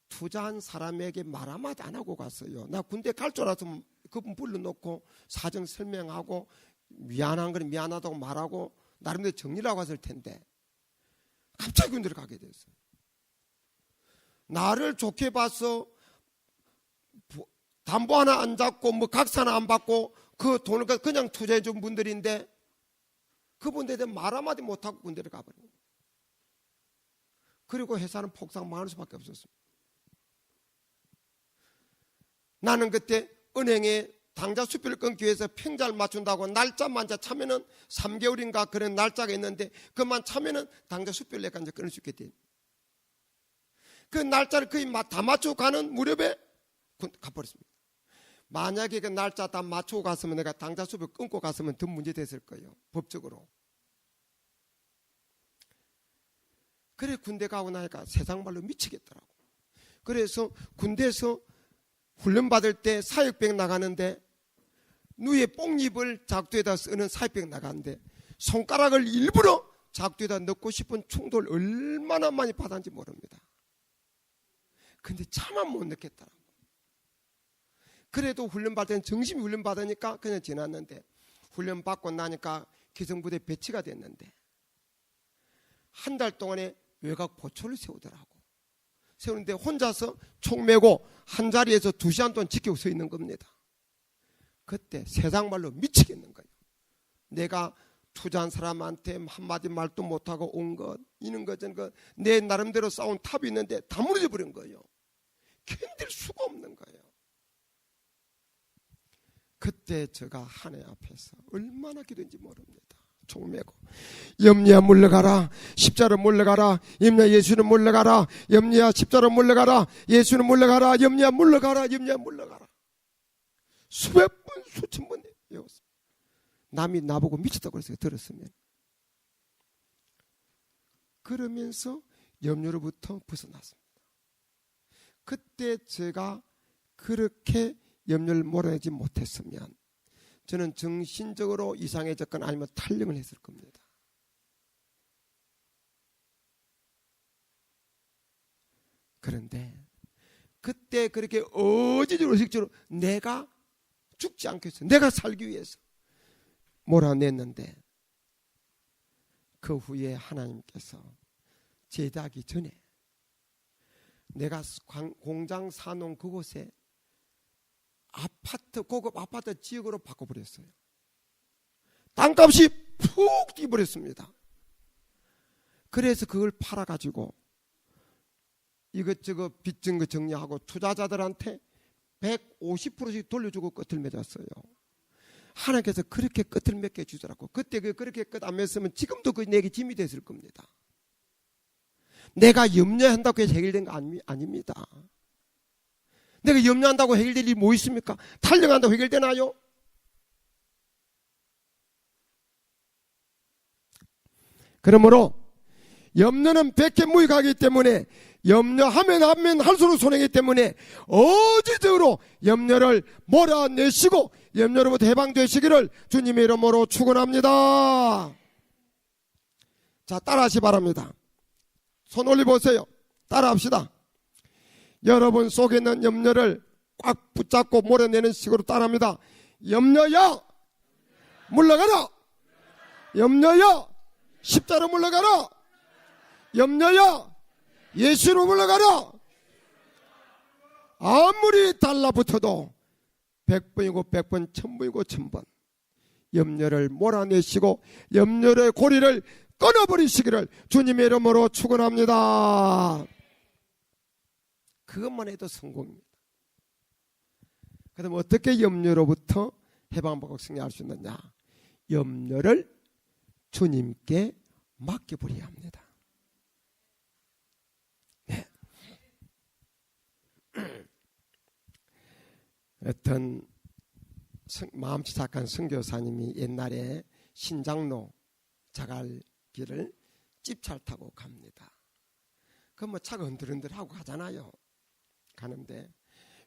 투자한 사람에게 말 한마디 안 하고 갔어요. 나 군대 갈 줄 알았으면 그분 불러놓고 사정 설명하고 미안한 건 미안하다고 말하고 나름대로 정리를 하고 갔을 텐데 갑자기 군대를 가게 됐어요. 나를 좋게 봐서 담보 하나 안 잡고 뭐 각서 하나 안 받고 그 돈을 그냥 투자해 준 분들인데 그분들한테 말 한마디 못하고 군대를 가버린 거예요. 그리고 회사는 폭삭 망할 수밖에 없었습니다. 나는 그때 은행에 당좌 수표를 끊기 위해서 평자를 맞춘다고 날짜 만자 차면은 3개월인가 그런 날짜가 있는데 그만 차면은 당좌 수표를 내가 이제 끊을 수 있게 돼. 그 날짜를 거의 다 맞추고 가는 무렵에 가버렸습니다. 만약에 그 날짜 다 맞추고 갔으면 내가 당자 수업을 끊고 갔으면 더 문제 됐을 거예요. 법적으로. 그래 군대 가고 나니까 세상 말로 미치겠더라고. 그래서 군대에서 훈련받을 때 사역병 나가는데 누에 뽕잎을 작두에다 쓰는 사역병 나가는데 손가락을 일부러 작두에다 넣고 싶은 충돌 얼마나 많이 받았는지 모릅니다. 근데 차마 못 넣겠더라고. 그래도 훈련받을 때는 정심이 훈련받으니까 그냥 지났는데 훈련받고 나니까 기성부대 배치가 됐는데 한 달 동안에 외곽 보초를 세우더라고. 세우는데 혼자서 총 메고 한 자리에서 2시간 동안 지키고 서 있는 겁니다. 그때 세상 말로 미치겠는 거예요. 내가 투자한 사람한테 한마디 말도 못하고 온 것, 이는 것, 저는 것, 내 나름대로 쌓은 탑이 있는데 다 무너져 버린 거예요. 견딜 수가 없는 거예요. 그때 제가 하나님 앞에서 얼마나 기도했는지 모릅니다. 총 메고 염려야 물러가라, 십자로 물러가라, 염려야 예수는 물러가라, 염려야 십자로 물러가라, 예수는 물러가라, 염려야 물러가라, 염려야 물러가라. 수백 번 수천 번 외웠습니다. 남이 나보고 미쳤다고 그랬어요. 들었으면. 그러면서 염려로부터 벗어났습니다. 그때 제가 그렇게 염려를 몰아내지 못했으면 저는 정신적으로 이상해졌건 아니면 탈령을 했을 겁니다. 그런데 그때 그렇게 어지러워 의식적으로 내가 죽지 않겠어, 내가 살기 위해서 몰아냈는데 그 후에 하나님께서 제대하기 전에 내가 공장 사놓은 그곳에 아파트, 고급 아파트 지역으로 바꿔버렸어요. 땅값이 푹 뛰어버렸습니다. 그래서 그걸 팔아가지고 이것저것 빚진 거 정리하고 투자자들한테 150%씩 돌려주고 끝을 맺었어요. 하나님께서 그렇게 끝을 맺게 주더라고. 그때 그렇게 끝 안 맺으면 지금도 그 내게 짐이 됐을 겁니다. 내가 염려한다고 해서 해결된 거 아닙니다. 내가 염려한다고 해결될 일이 뭐 있습니까? 탈령한다고 해결되나요? 그러므로 염려는 백해무익하기 때문에 염려하면 할수록 손해이기 때문에 어지적으로 염려를 몰아내시고 염려로부터 해방되시기를 주님의 이름으로 축원합니다. 자, 따라하시 바랍니다. 손 올려보세요. 따라합시다. 여러분 속에 있는 염려를 꽉 붙잡고 몰아내는 식으로 따라합니다. 염려야 물러가라. 염려야 십자로 물러가라. 염려야 예수로 물러가라. 아무리 달라붙어도 100번이고 100번, 1000번이고 1000번 염려를 몰아내시고 염려의 고리를 끊어버리시기를 주님의 이름으로 축원합니다. 그것만 해도 성공입니다. 그럼 어떻게 염려로부터 해방받고 승리할 수 있느냐? 염려를 주님께 맡겨버려야 합니다. 네. 어떤 마음씨 착한 선교사님이 옛날에 신장로 자갈길을 찝차를 타고 갑니다. 그 뭐 차가 흔들흔들하고 가잖아요. 가는데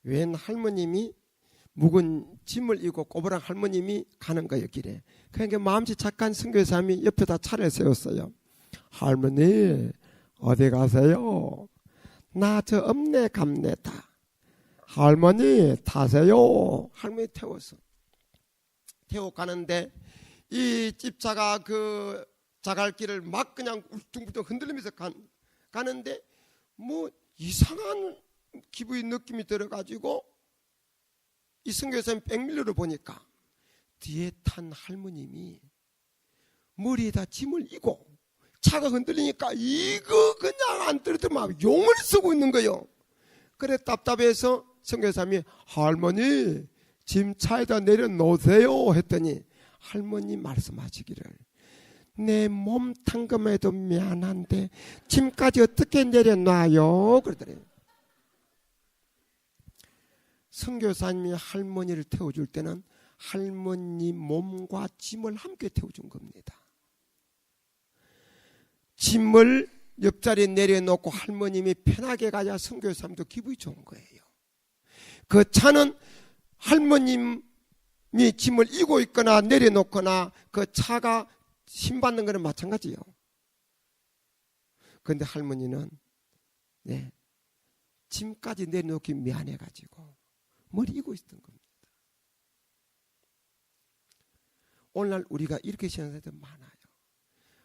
웬 할머님이 묵은 짐을 이고 꼬부랑 할머님이 가는 거예요, 길에. 그러니까 마음씨 착한 선교사님이 옆에다 차를 세웠어요. 할머니 어디 가세요? 나 저 읍내 갑니다. 할머니 타세요. 할머니 태워 가는데 이 집차가 그 자갈길을 막 그냥 울퉁불퉁 흔들리면서 가는데 뭐 이상한 기분이 느낌이 들어가지고 이 선교사님 백밀러를 보니까 뒤에 탄 할머님이 머리에다 짐을 이고 차가 흔들리니까 이거 그냥 안 떨어뜨리면 용을 쓰고 있는 거예요. 그래 답답해서 선교사님이 할머니 짐 차에다 내려놓으세요 했더니 할머니 말씀하시기를 내 몸 탕금해도 미안한데 짐까지 어떻게 내려놔요? 그러더래요. 선교사님이 할머니를 태워줄 때는 할머니 몸과 짐을 함께 태워준 겁니다. 짐을 옆자리에 내려놓고 할머님이 편하게 가야 선교사님도 기분이 좋은 거예요. 그 차는 할머님이 짐을 이고 있거나 내려놓거나 그 차가 힘 받는 거는 마찬가지예요. 그런데 할머니는 짐까지 내려놓기 미안해가지고 뭘 이고 있었던 겁니다. 오늘날 우리가 이렇게 생각하는 사람들 많아요.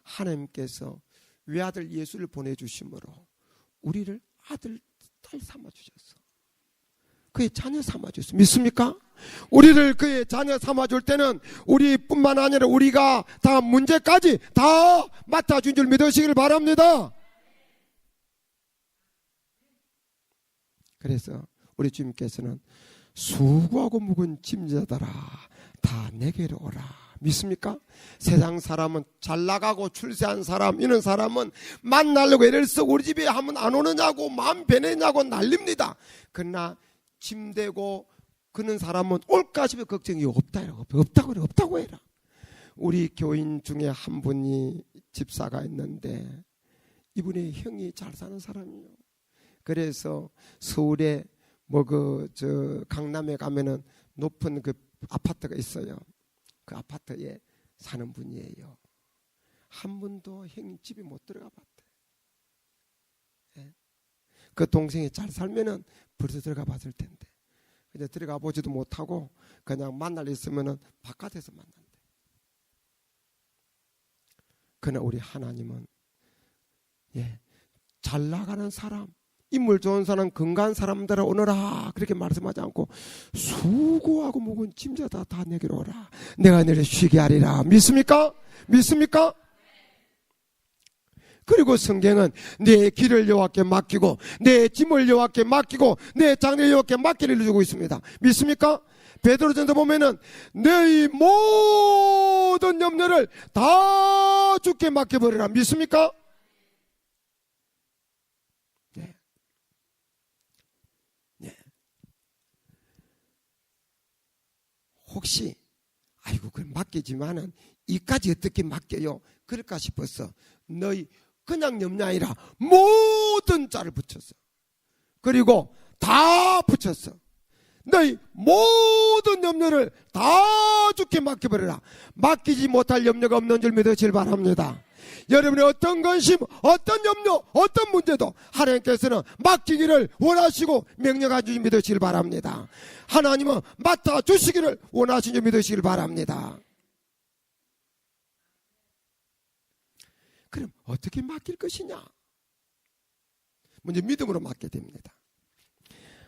하나님께서 외아들 예수를 보내주심으로 우리를 아들, 딸 삼아주셨어. 그의 자녀 삼아주셨어. 믿습니까? 우리를 그의 자녀 삼아줄 때는 우리뿐만 아니라 우리가 다 문제까지 다 맡아준 줄 믿으시길 바랍니다. 그래서 우리 주님께서는 수고하고 묵은 짐자들아 다 내게로 오라. 믿습니까? 세상 사람은 잘 나가고 출세한 사람, 이런 사람은 만나려고 애를 쓰고 우리 집에 하면 안 오느냐고 마음 변했냐고 난립니다. 그러나 짐되고 그런 사람은 올까 싶어 걱정이 없다고 해라. 우리 교인 중에 한 분이 집사가 있는데 이분의 형이 잘 사는 사람이에요. 그래서 서울에 강남에 가면은 높은 그 아파트가 있어요. 그 아파트에 사는 분이에요. 한 번도 형님 집에 못 들어가 봤대. 예? 그 동생이 잘 살면은 벌써 들어가 봤을 텐데. 근데 들어가 보지도 못하고 그냥 만날 일 있으면은 바깥에서 만난대. 그러나 우리 하나님은 잘 나가는 사람, 인물 좋은 사람, 건강한 사람들아 오너라 그렇게 말씀하지 않고 수고하고 묵은 짐자다 다 내게로 오라. 내가 너를 쉬게 하리라. 믿습니까? 믿습니까? 그리고 성경은 내 길을 여호와께 맡기고 내 짐을 여호와께 맡기고 내 장래를 여호와께 맡기를 주고 있습니다. 믿습니까? 베드로전서 보면은 내 모든 염려를 다 주께 맡겨버리라. 믿습니까? 혹시 그럼 맡기지만은 이까지 어떻게 맡겨요? 그럴까 싶어서 너희 그냥 염려 아니라 모든 자를 붙였어. 그리고 다 붙였어. 너희 모든 염려를 다 주께 맡겨버려라. 맡기지 못할 염려가 없는 줄 믿으시길 바랍니다. 여러분의 어떤 근심, 어떤 염려, 어떤 문제도 하나님께서는 맡기기를 원하시고 명령하신 줄 믿으시길 바랍니다. 하나님은 맡아주시기를 원하신 줄 믿으시길 바랍니다. 그럼 어떻게 맡길 것이냐? 먼저 믿음으로 맡게 됩니다.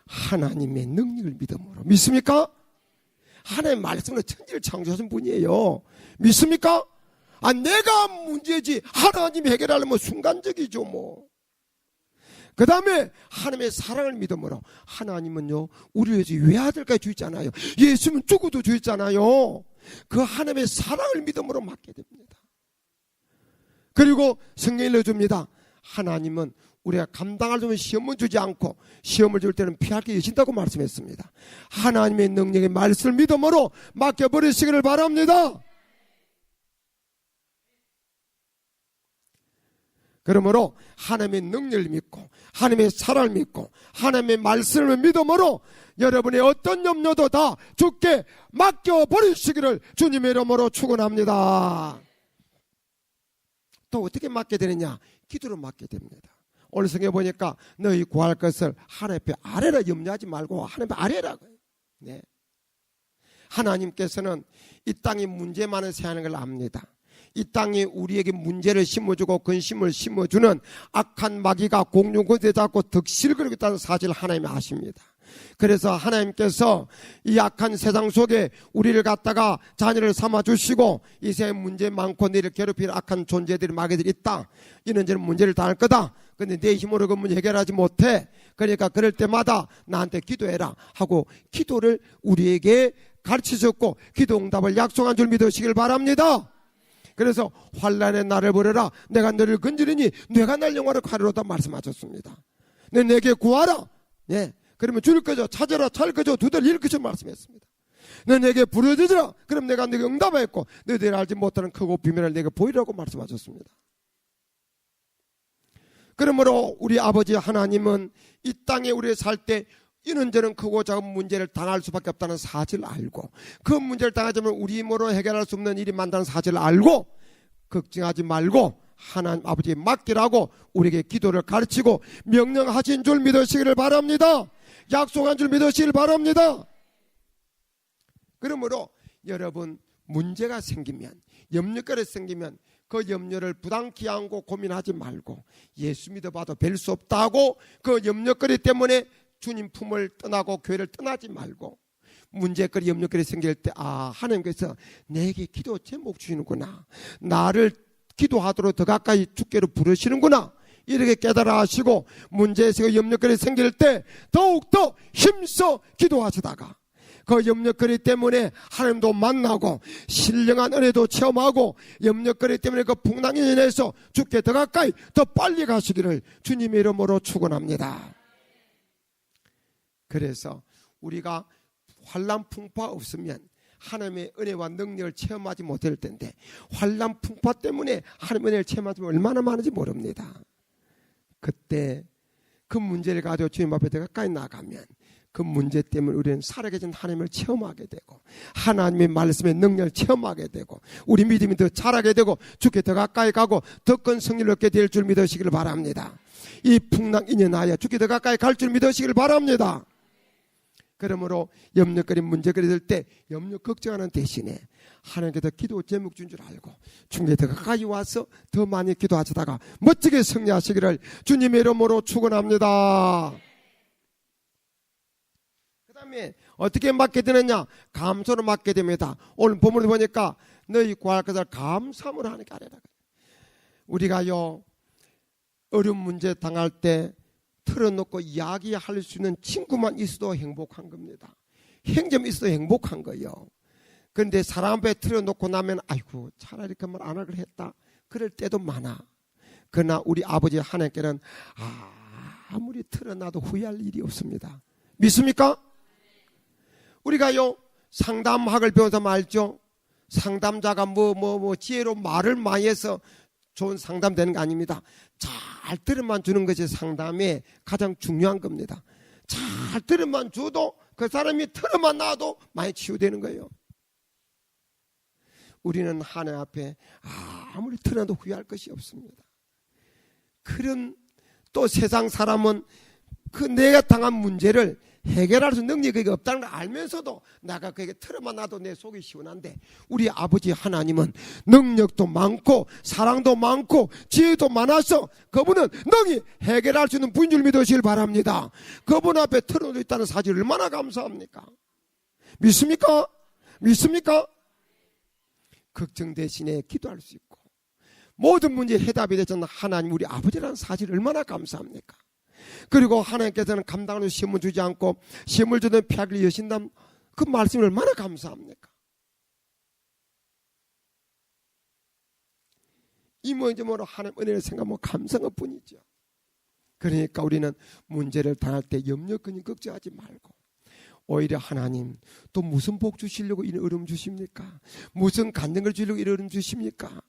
하나님의 능력을 믿음으로. 믿습니까? 하나님의 말씀으로 천지를 창조하신 분이에요. 믿습니까? 내가 문제지 하나님이 해결하려면 순간적이죠 뭐. 그 다음에 하나님의 사랑을 믿음으로. 하나님은요 우리를 위해서 외아들까지 주있잖아요. 예수님은 죽어도 주있잖아요. 그 하나님의 사랑을 믿음으로 맡게 됩니다. 그리고 성경이 일러줍니다. 하나님은 우리가 감당할 수 없는 시험을 주지 않고 시험을 줄 때는 피할 게 계신다고 말씀했습니다. 하나님의 능력의 말씀을 믿음으로 맡겨버리시기를 바랍니다. 그러므로 하나님의 능력을 믿고 하나님의 사랑을 믿고 하나님의 말씀을 믿음으로 여러분의 어떤 염려도 다 주께 맡겨버리시기를 주님의 이름으로 축원합니다. 또 어떻게 맡게 되느냐? 기도로 맡게 됩니다. 오늘 성경에 보니까 너희 구할 것을 하나님 앞에 아뢰라. 염려하지 말고 하나님 앞에 아뢰라고요. 네. 하나님께서는 이 땅이 문제 많은 세하는 걸 압니다. 이 땅에 우리에게 문제를 심어주고 근심을 심어주는 악한 마귀가 공룡고대 잡고 득실거리고 있다는 사실을 하나님이 아십니다. 그래서 하나님께서 이 악한 세상 속에 우리를 갖다가 자녀를 삼아주시고 이 세상에 문제 많고 너희를 괴롭힐 악한 존재들이 마귀들이 있다. 이런저런 문제를 다 할 거다. 근데 내 힘으로 그 문제 해결하지 못해. 그러니까 그럴 때마다 나한테 기도해라 하고 기도를 우리에게 가르치셨고 기도 응답을 약속한 줄 믿으시길 바랍니다. 그래서 환난의 날을 보려라. 내가 너를 건지리니 내가 날 영화를 가리로다 말씀하셨습니다. 내게 구하라. 예. 그러면 줄 거죠. 찾아라, 찰 거죠. 두들 일 것을 말씀했습니다. 너 내게 부르짖으라. 그럼 내가 네게 응답하였고 너희들이 알지 못하는 크고 비밀을 내게 보이라고 말씀하셨습니다. 그러므로 우리 아버지 하나님은 이 땅에 우리 살 때 이런저런 크고 작은 문제를 당할 수밖에 없다는 사실을 알고, 그 문제를 당하자면 우리 힘으로 해결할 수 없는 일이 많다는 사실을 알고 걱정하지 말고 하나님 아버지에 맡기라고 우리에게 기도를 가르치고 명령하신 줄 믿으시기를 바랍니다. 약속한 줄 믿으시기를 바랍니다. 그러므로 여러분, 문제가 생기면, 염려거리 생기면 그 염려를 부담케 안고 고민하지 말고 예수 믿어봐도 별 수 없다고 그 염려거리 때문에 주님 품을 떠나고 교회를 떠나지 말고, 문제거리 염려거리 생길 때 하나님께서 내게 기도 제목 주시는구나, 나를 기도하도록 더 가까이 주께로 부르시는구나, 이렇게 깨달아 하시고 문제에서 염려거리 생길 때 더욱더 힘써 기도하시다가 그 염려거리 때문에 하나님도 만나고 신령한 은혜도 체험하고 염려거리 때문에 그 풍랑이 인해서 주께 더 가까이 더 빨리 가시기를 주님의 이름으로 축원합니다. 그래서 우리가 환난 풍파 없으면 하나님의 은혜와 능력을 체험하지 못할 텐데, 환난 풍파 때문에 하나님의 은혜를 체험하지면 얼마나 많은지 모릅니다. 그때 그 문제를 가지고 주님 앞에 더 가까이 나가면 그 문제 때문에 우리는 살아계신 하나님을 체험하게 되고 하나님의 말씀의 능력을 체험하게 되고 우리 믿음이 더 자라게 되고 주께 더 가까이 가고 더 큰 승리를 얻게 될 줄 믿으시기를 바랍니다. 이 풍랑 인연하여 주께 더 가까이 갈 줄 믿으시기를 바랍니다. 그러므로 염려거리 문제거리 될 때 염려 걱정하는 대신에 하나님께서 기도 제목 준 줄 알고 주님께 더 가까이 와서 더 많이 기도하시다가 멋지게 승리하시기를 주님의 이름으로 축원합니다. 그 다음에 어떻게 맡게 되느냐? 감사로 맡게 됩니다. 오늘 본문을 보니까 너희 구할 것을 감사함으로 하니까 아래라. 우리가요 어려운 문제 당할 때 틀어놓고 이야기할 수 있는 친구만 있어도 행복한 겁니다. 행점이 있어도 행복한 거예요. 그런데 사람 앞에 틀어놓고 나면 아이고 차라리 그 말 안 하기로 했다, 그럴 때도 많아. 그러나 우리 아버지 하나님께는 아무리 틀어놔도 후회할 일이 없습니다. 믿습니까? 우리가요 상담학을 배운 사람 알죠? 상담자가 지혜로 말을 많이 해서 좋은 상담 되는 거 아닙니다. 잘 들으만 주는 것이 상담의 가장 중요한 겁니다. 잘 들으만 줘도 그 사람이 틀어만 놔도 많이 치유되는 거예요. 우리는 하나님 앞에 아무리 틀어도 후회할 것이 없습니다. 그런 또 세상 사람은 그 내가 당한 문제를 해결할 수 있는 능력이 없다는 걸 알면서도 내가 그에게 틀어만 놔도 내 속이 시원한데, 우리 아버지 하나님은 능력도 많고 사랑도 많고 지혜도 많아서 그분은 능히 해결할 수 있는 분인 줄 믿으시길 바랍니다. 그분 앞에 틀어놓고 있다는 사실 얼마나 감사합니까? 믿습니까? 믿습니까? 걱정 대신에 기도할 수 있고 모든 문제에 해답이 되잖아. 하나님 우리 아버지라는 사실 얼마나 감사합니까? 그리고 하나님께서는 감당하는 시험을 주지 않고 시험을 주는 피하기를 여신다는 그 말씀이 얼마나 감사합니까? 이모저모로 하나님 은혜를 생각하면 감사한 뿐이죠. 그러니까 우리는 문제를 당할 때 염려근이 걱정하지 말고 오히려 하나님 또 무슨 복 주시려고 이런 어려움 주십니까? 무슨 간증을 주려고 이런 어려움 주십니까?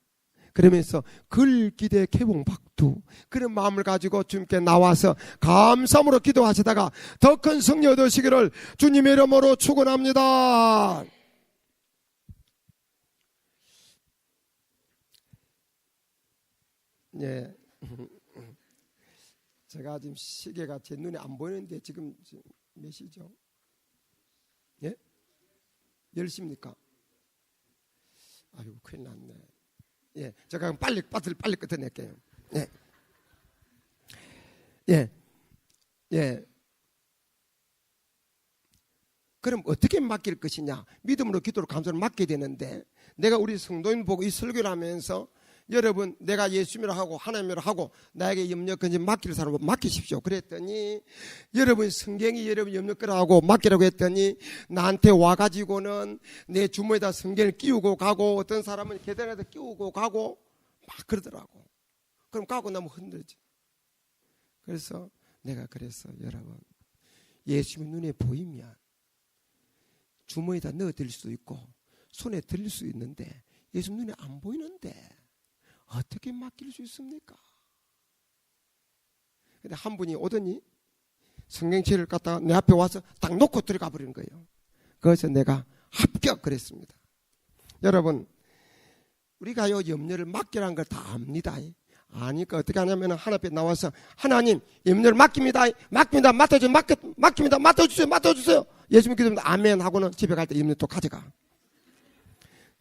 그러면서 글기대 개봉박두 그런 마음을 가지고 주님께 나와서 감사함으로 기도하시다가 더 큰 승리 얻으시기를 주님의 이름으로 축원합니다. 예, 제가 지금 시계가 제 눈에 안 보이는데 지금 몇 시죠? 예? 10시입니까? 아이고 큰일 났네. 예, 제가 빨리 끝내낼게요. 예. 예. 예. 그럼 어떻게 맡길 것이냐? 믿음으로 기도로 감사를 맡게 되는데, 내가 우리 성도인 보고 이 설교를 하면서 여러분 내가 예수님이라 하고 하나님이라 하고 나에게 염려건지 맡길 사람을 맡기십시오 그랬더니, 여러분 성경이 여러분 염려거라고 맡기라고 했더니 나한테 와가지고는 내 주머니에다 성경을 끼우고 가고, 어떤 사람은 계단에다 끼우고 가고 막 그러더라고. 그럼 가고 나면 흔들지. 그래서 내가 그랬어. 여러분 예수님 눈에 보이면 주머니에다 넣어드릴 수도 있고 손에 들릴 수 있는데 예수님 눈에 안 보이는데 어떻게 맡길 수 있습니까? 근데 한 분이 오더니 성경책을 갖다가 내 앞에 와서 딱 놓고 들어가 버리는 거예요. 그래서 내가 합격 그랬습니다. 여러분, 우리가요 염려를 맡기라는 걸 다 압니다. 아니까 어떻게 하냐면 하나님 앞에 나와서 하나님 염려를 맡깁니다. 맡겨주세요. 예수님 기도합니다. 아멘 하고는 집에 갈 때 염려 또 가져가.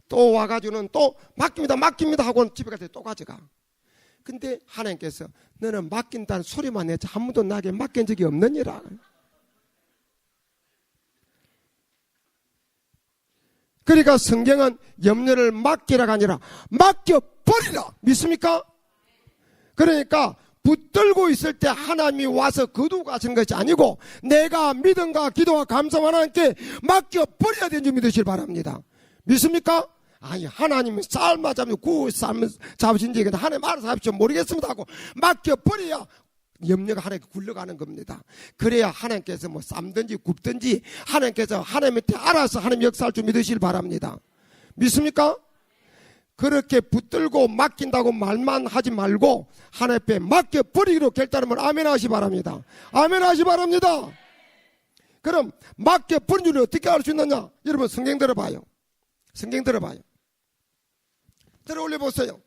또 와가지고는 또 맡깁니다 하고는 집에 갈 때 또 가져가. 근데 하나님께서 너는 맡긴다는 소리만 내지 한 번도 나에게 맡긴 적이 없느니라. 그러니까 성경은 염려를 맡기라가 아니라 맡겨버리라. 믿습니까? 그러니까 붙들고 있을 때 하나님이 와서 거두고 가시는 것이 아니고 내가 믿음과 기도와 감사와 하나님께 맡겨버려야 되는 줄 믿으시길 바랍니다. 믿습니까? 아니 하나님은 삶아 잡으면 구 삶을 잡으신지 하나님 알아서 하십시오 모르겠습니다 하고 맡겨버려야 염려가 하나님께 굴러가는 겁니다. 그래야 하나님께서 뭐 삶든지 굽든지 하나님께서 하나님한테 알아서 하나님 역사할 줄 믿으시길 바랍니다. 믿습니까? 그렇게 붙들고 맡긴다고 말만 하지 말고 하나님 앞에 맡겨버리기로 결단하면 아멘 하시 바랍니다. 아멘 하시 바랍니다. 그럼 맡겨버린 줄을 어떻게 알 수 있느냐? 여러분 성경 들어봐요. 성경 들어봐요. 들어 올려보세요.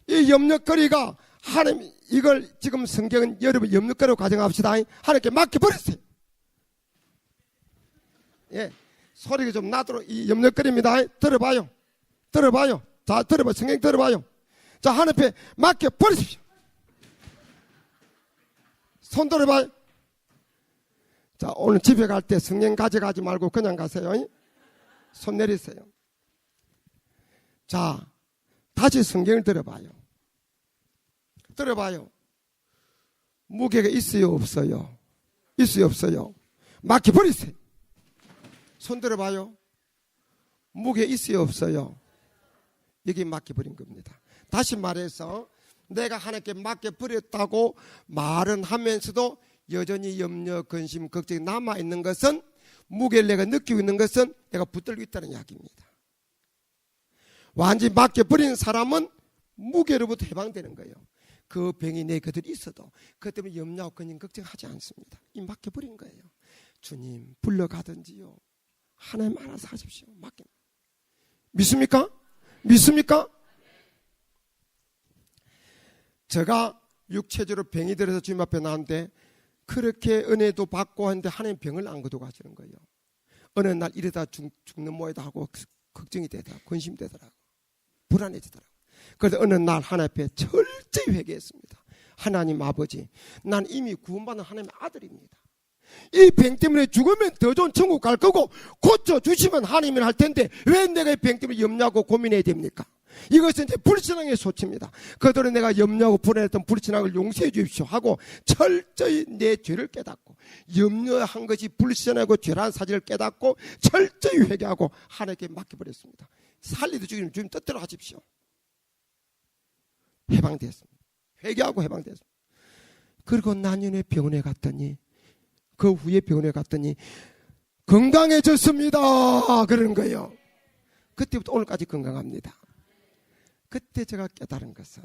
이 염려거리가 하나님 이걸 지금 성경은 여러분 염려거리로 가정합시다. 하나님께 맡겨버렸어요. 예, 소리가 좀 나도록 이 염려거리입니다. 들어봐요. 들어봐요. 자, 들어봐. 성경 들어봐요. 자, 하나님 앞에 맡겨버리십시오. 손 들어봐요. 자, 오늘 집에 갈 때 성경 가져가지 말고 그냥 가세요. 손 내리세요. 자, 다시 성경을 들어봐요. 들어봐요. 무게가 있어요, 없어요? 있어요, 없어요? 맡겨버리세요. 손 들어봐요. 무게 있어요, 없어요? 여기 맡겨버린 겁니다. 다시 말해서 내가 하나님께 맡겨버렸다고 말은 하면서도 여전히 염려, 근심, 걱정이 남아있는 것은 무게를 내가 느끼고 있는 것은 내가 붙들고 있다는 이야기입니다. 완전히 맡겨버린 사람은 무게로부터 해방되는 거예요. 그 병이 내 곁에 있어도 그것 때문에 염려하고 근심, 걱정하지 않습니다. 이 맡겨버린 거예요. 주님 불러가든지요. 하나님 알아서 하십시오. 맡겨. 믿습니까? 믿습니까? 제가 육체적으로 병이 들어서 주님 앞에 나왔는데 그렇게 은혜도 받고 하는데 하나님 병을 안 거두고 가시는 거예요. 어느 날 이러다 죽는 모양이다 하고 걱정이 되더라고. 근심이 되더라고. 불안해지더라고. 그래서 어느 날 하나님 앞에 철저히 회개했습니다. 하나님 아버지, 난 이미 구원받은 하나님의 아들입니다. 이 병 때문에 죽으면 더 좋은 천국 갈 거고 고쳐주시면 하나님은 할 텐데 왜 내가 이 병 때문에 염려하고 고민해야 됩니까? 이것은 이제 불신앙의 소치입니다. 그들은 내가 염려하고 불안했던 불신앙을 용서해 주십시오 하고 철저히 내 죄를 깨닫고 염려한 것이 불신하고 죄라는 사실을 깨닫고 철저히 회개하고 하나님께 맡겨버렸습니다. 살리도 죽이면 주님 뜻대로 하십시오. 해방됐습니다. 회개하고 해방됐습니다. 그리고 난연에 병원에 갔더니 그 후에 병원에 갔더니 건강해졌습니다. 그러는 거예요. 그때부터 오늘까지 건강합니다. 그때 제가 깨달은 것은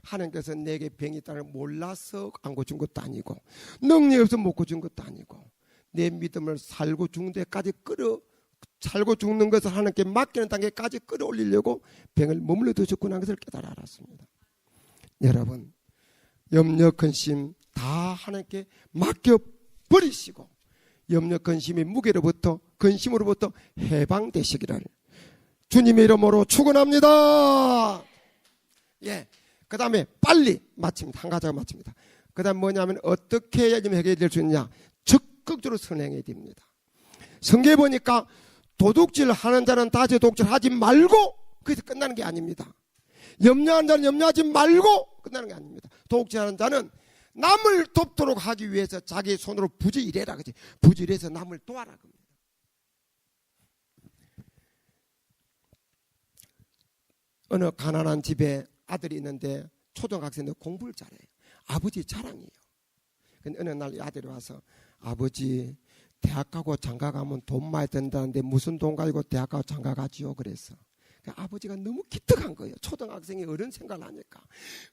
하나님께서 내게 병이 있다는 걸 몰라서 안 고친 것도 아니고 능력이 없어서 못 고친 것도 아니고 내 믿음을 살고 죽는 데까지 살고 죽는 것을 하나님께 맡기는 단계까지 끌어올리려고 병을 머물러 두셨구나 하는 것을 깨달아 알았습니다. 여러분 염려 근심 다 하나님께 맡겨버리시고 염려 근심의 무게로부터 근심으로부터 해방되시기를 주님의 이름으로 축원합니다. 예, 그 다음에 빨리 마칩니다. 한 가지가 마칩니다. 그 다음 뭐냐면 어떻게 해야 해결될 수 있느냐. 적극적으로 선행해야 됩니다. 성경에 보니까 도둑질 하는 자는 다시 도둑질 하지 말고 그래서 끝나는 게 아닙니다. 염려하는 자는 염려하지 말고 끝나는 게 아닙니다. 도둑질하는 자는 남을 돕도록 하기 위해서 자기 손으로 부지일해라 그지. 부지일해서 남을 도와라 겁니다. 어느 가난한 집에 아들이 있는데 초등학생인데 공부를 잘해요. 아버지 자랑이에요. 근데 어느 날 이 아들이 와서 아버지 대학 가고 장가 가면 돈 많이 든다는데 무슨 돈 가지고 대학 가고 장가 가지요? 그랬어. 아버지가 너무 기특한 거예요. 초등학생이 어른 생각을 하니까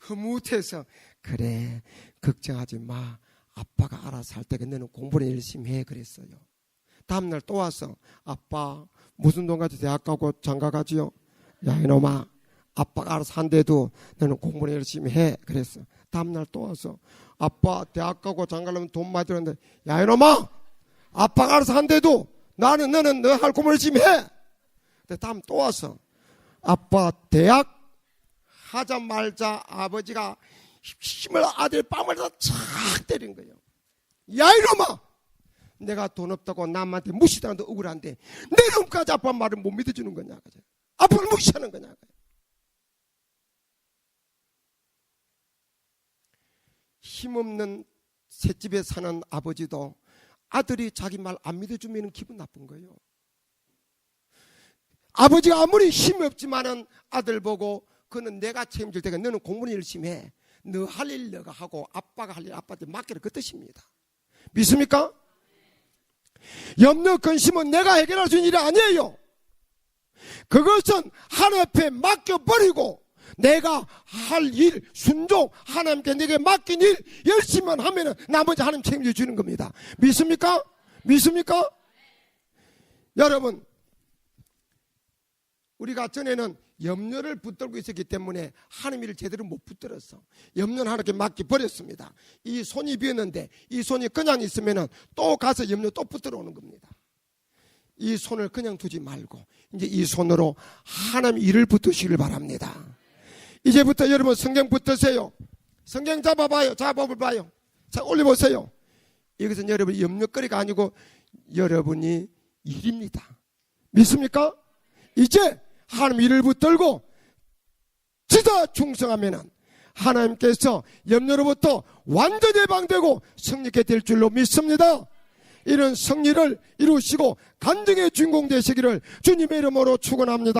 흐뭇해서 그래 걱정하지 마. 아빠가 알아서 할 테니까 너는 공부를 열심히 해 그랬어요. 다음날 또 와서 아빠 무슨 돈 가지고 대학 가고 장가 가지요? 야 이놈아 아빠가 알아서 한대도 너는 공부를 열심히 해 그랬어. 다음날 또 와서 아빠 대학 가고 장가 가려면 돈 많이 들었는데 야 이놈아 아빠가 알아서 한대도 너는 너 할 공부 열심히 해. 근데 다음 또 와서 아빠 대학 하자마자 아버지가 힘을 아들 뺨을 착 때린 거예요. 야 이놈아 내가 돈 없다고 남한테 무시당한데 억울한데 내 놈까지 아빠 말을 못 믿어주는 거냐 그죠? 아빠를 무시하는 거냐 그죠? 힘없는 셋집에 사는 아버지도 아들이 자기 말 안 믿어주면 기분 나쁜 거예요. 아버지가 아무리 힘이 없지만은 아들 보고 그는 내가 책임질 테니까 너는 공부를 열심히 해. 너 할 일 너가 하고 아빠가 할 일 아빠한테 맡기라 그 뜻입니다. 믿습니까? 염려 근심은 내가 해결할 수 있는 일이 아니에요. 그것은 하나님 앞에 맡겨버리고 내가 할 일 순종 하나님께 내게 맡긴 일 열심히만 하면 나머지 하나님 책임져 주는 겁니다. 믿습니까? 믿습니까? 여러분 우리가 전에는 염려를 붙들고 있었기 때문에 하나님 일을 제대로 못 붙들었어. 염려는 하나님께 맡겨버렸습니다. 이 손이 비었는데 이 손이 그냥 있으면 또 가서 염려 또 붙들어 오는 겁니다. 이 손을 그냥 두지 말고 이제 이 손으로 하나님 일을 붙드시길 바랍니다. 이제부터 여러분 성경 붙드세요. 성경 잡아봐요. 잡아봐요. 자 올려보세요. 이것은 여러분 염려거리가 아니고 여러분이 일입니다. 믿습니까? 이제 하나님 일을 붙들고 지다 충성하면 하나님께서 염려로부터 완전히 해방되고 승리케 될 줄로 믿습니다. 이런 승리를 이루시고 간증의 주인공 되시기를 주님의 이름으로 축원합니다.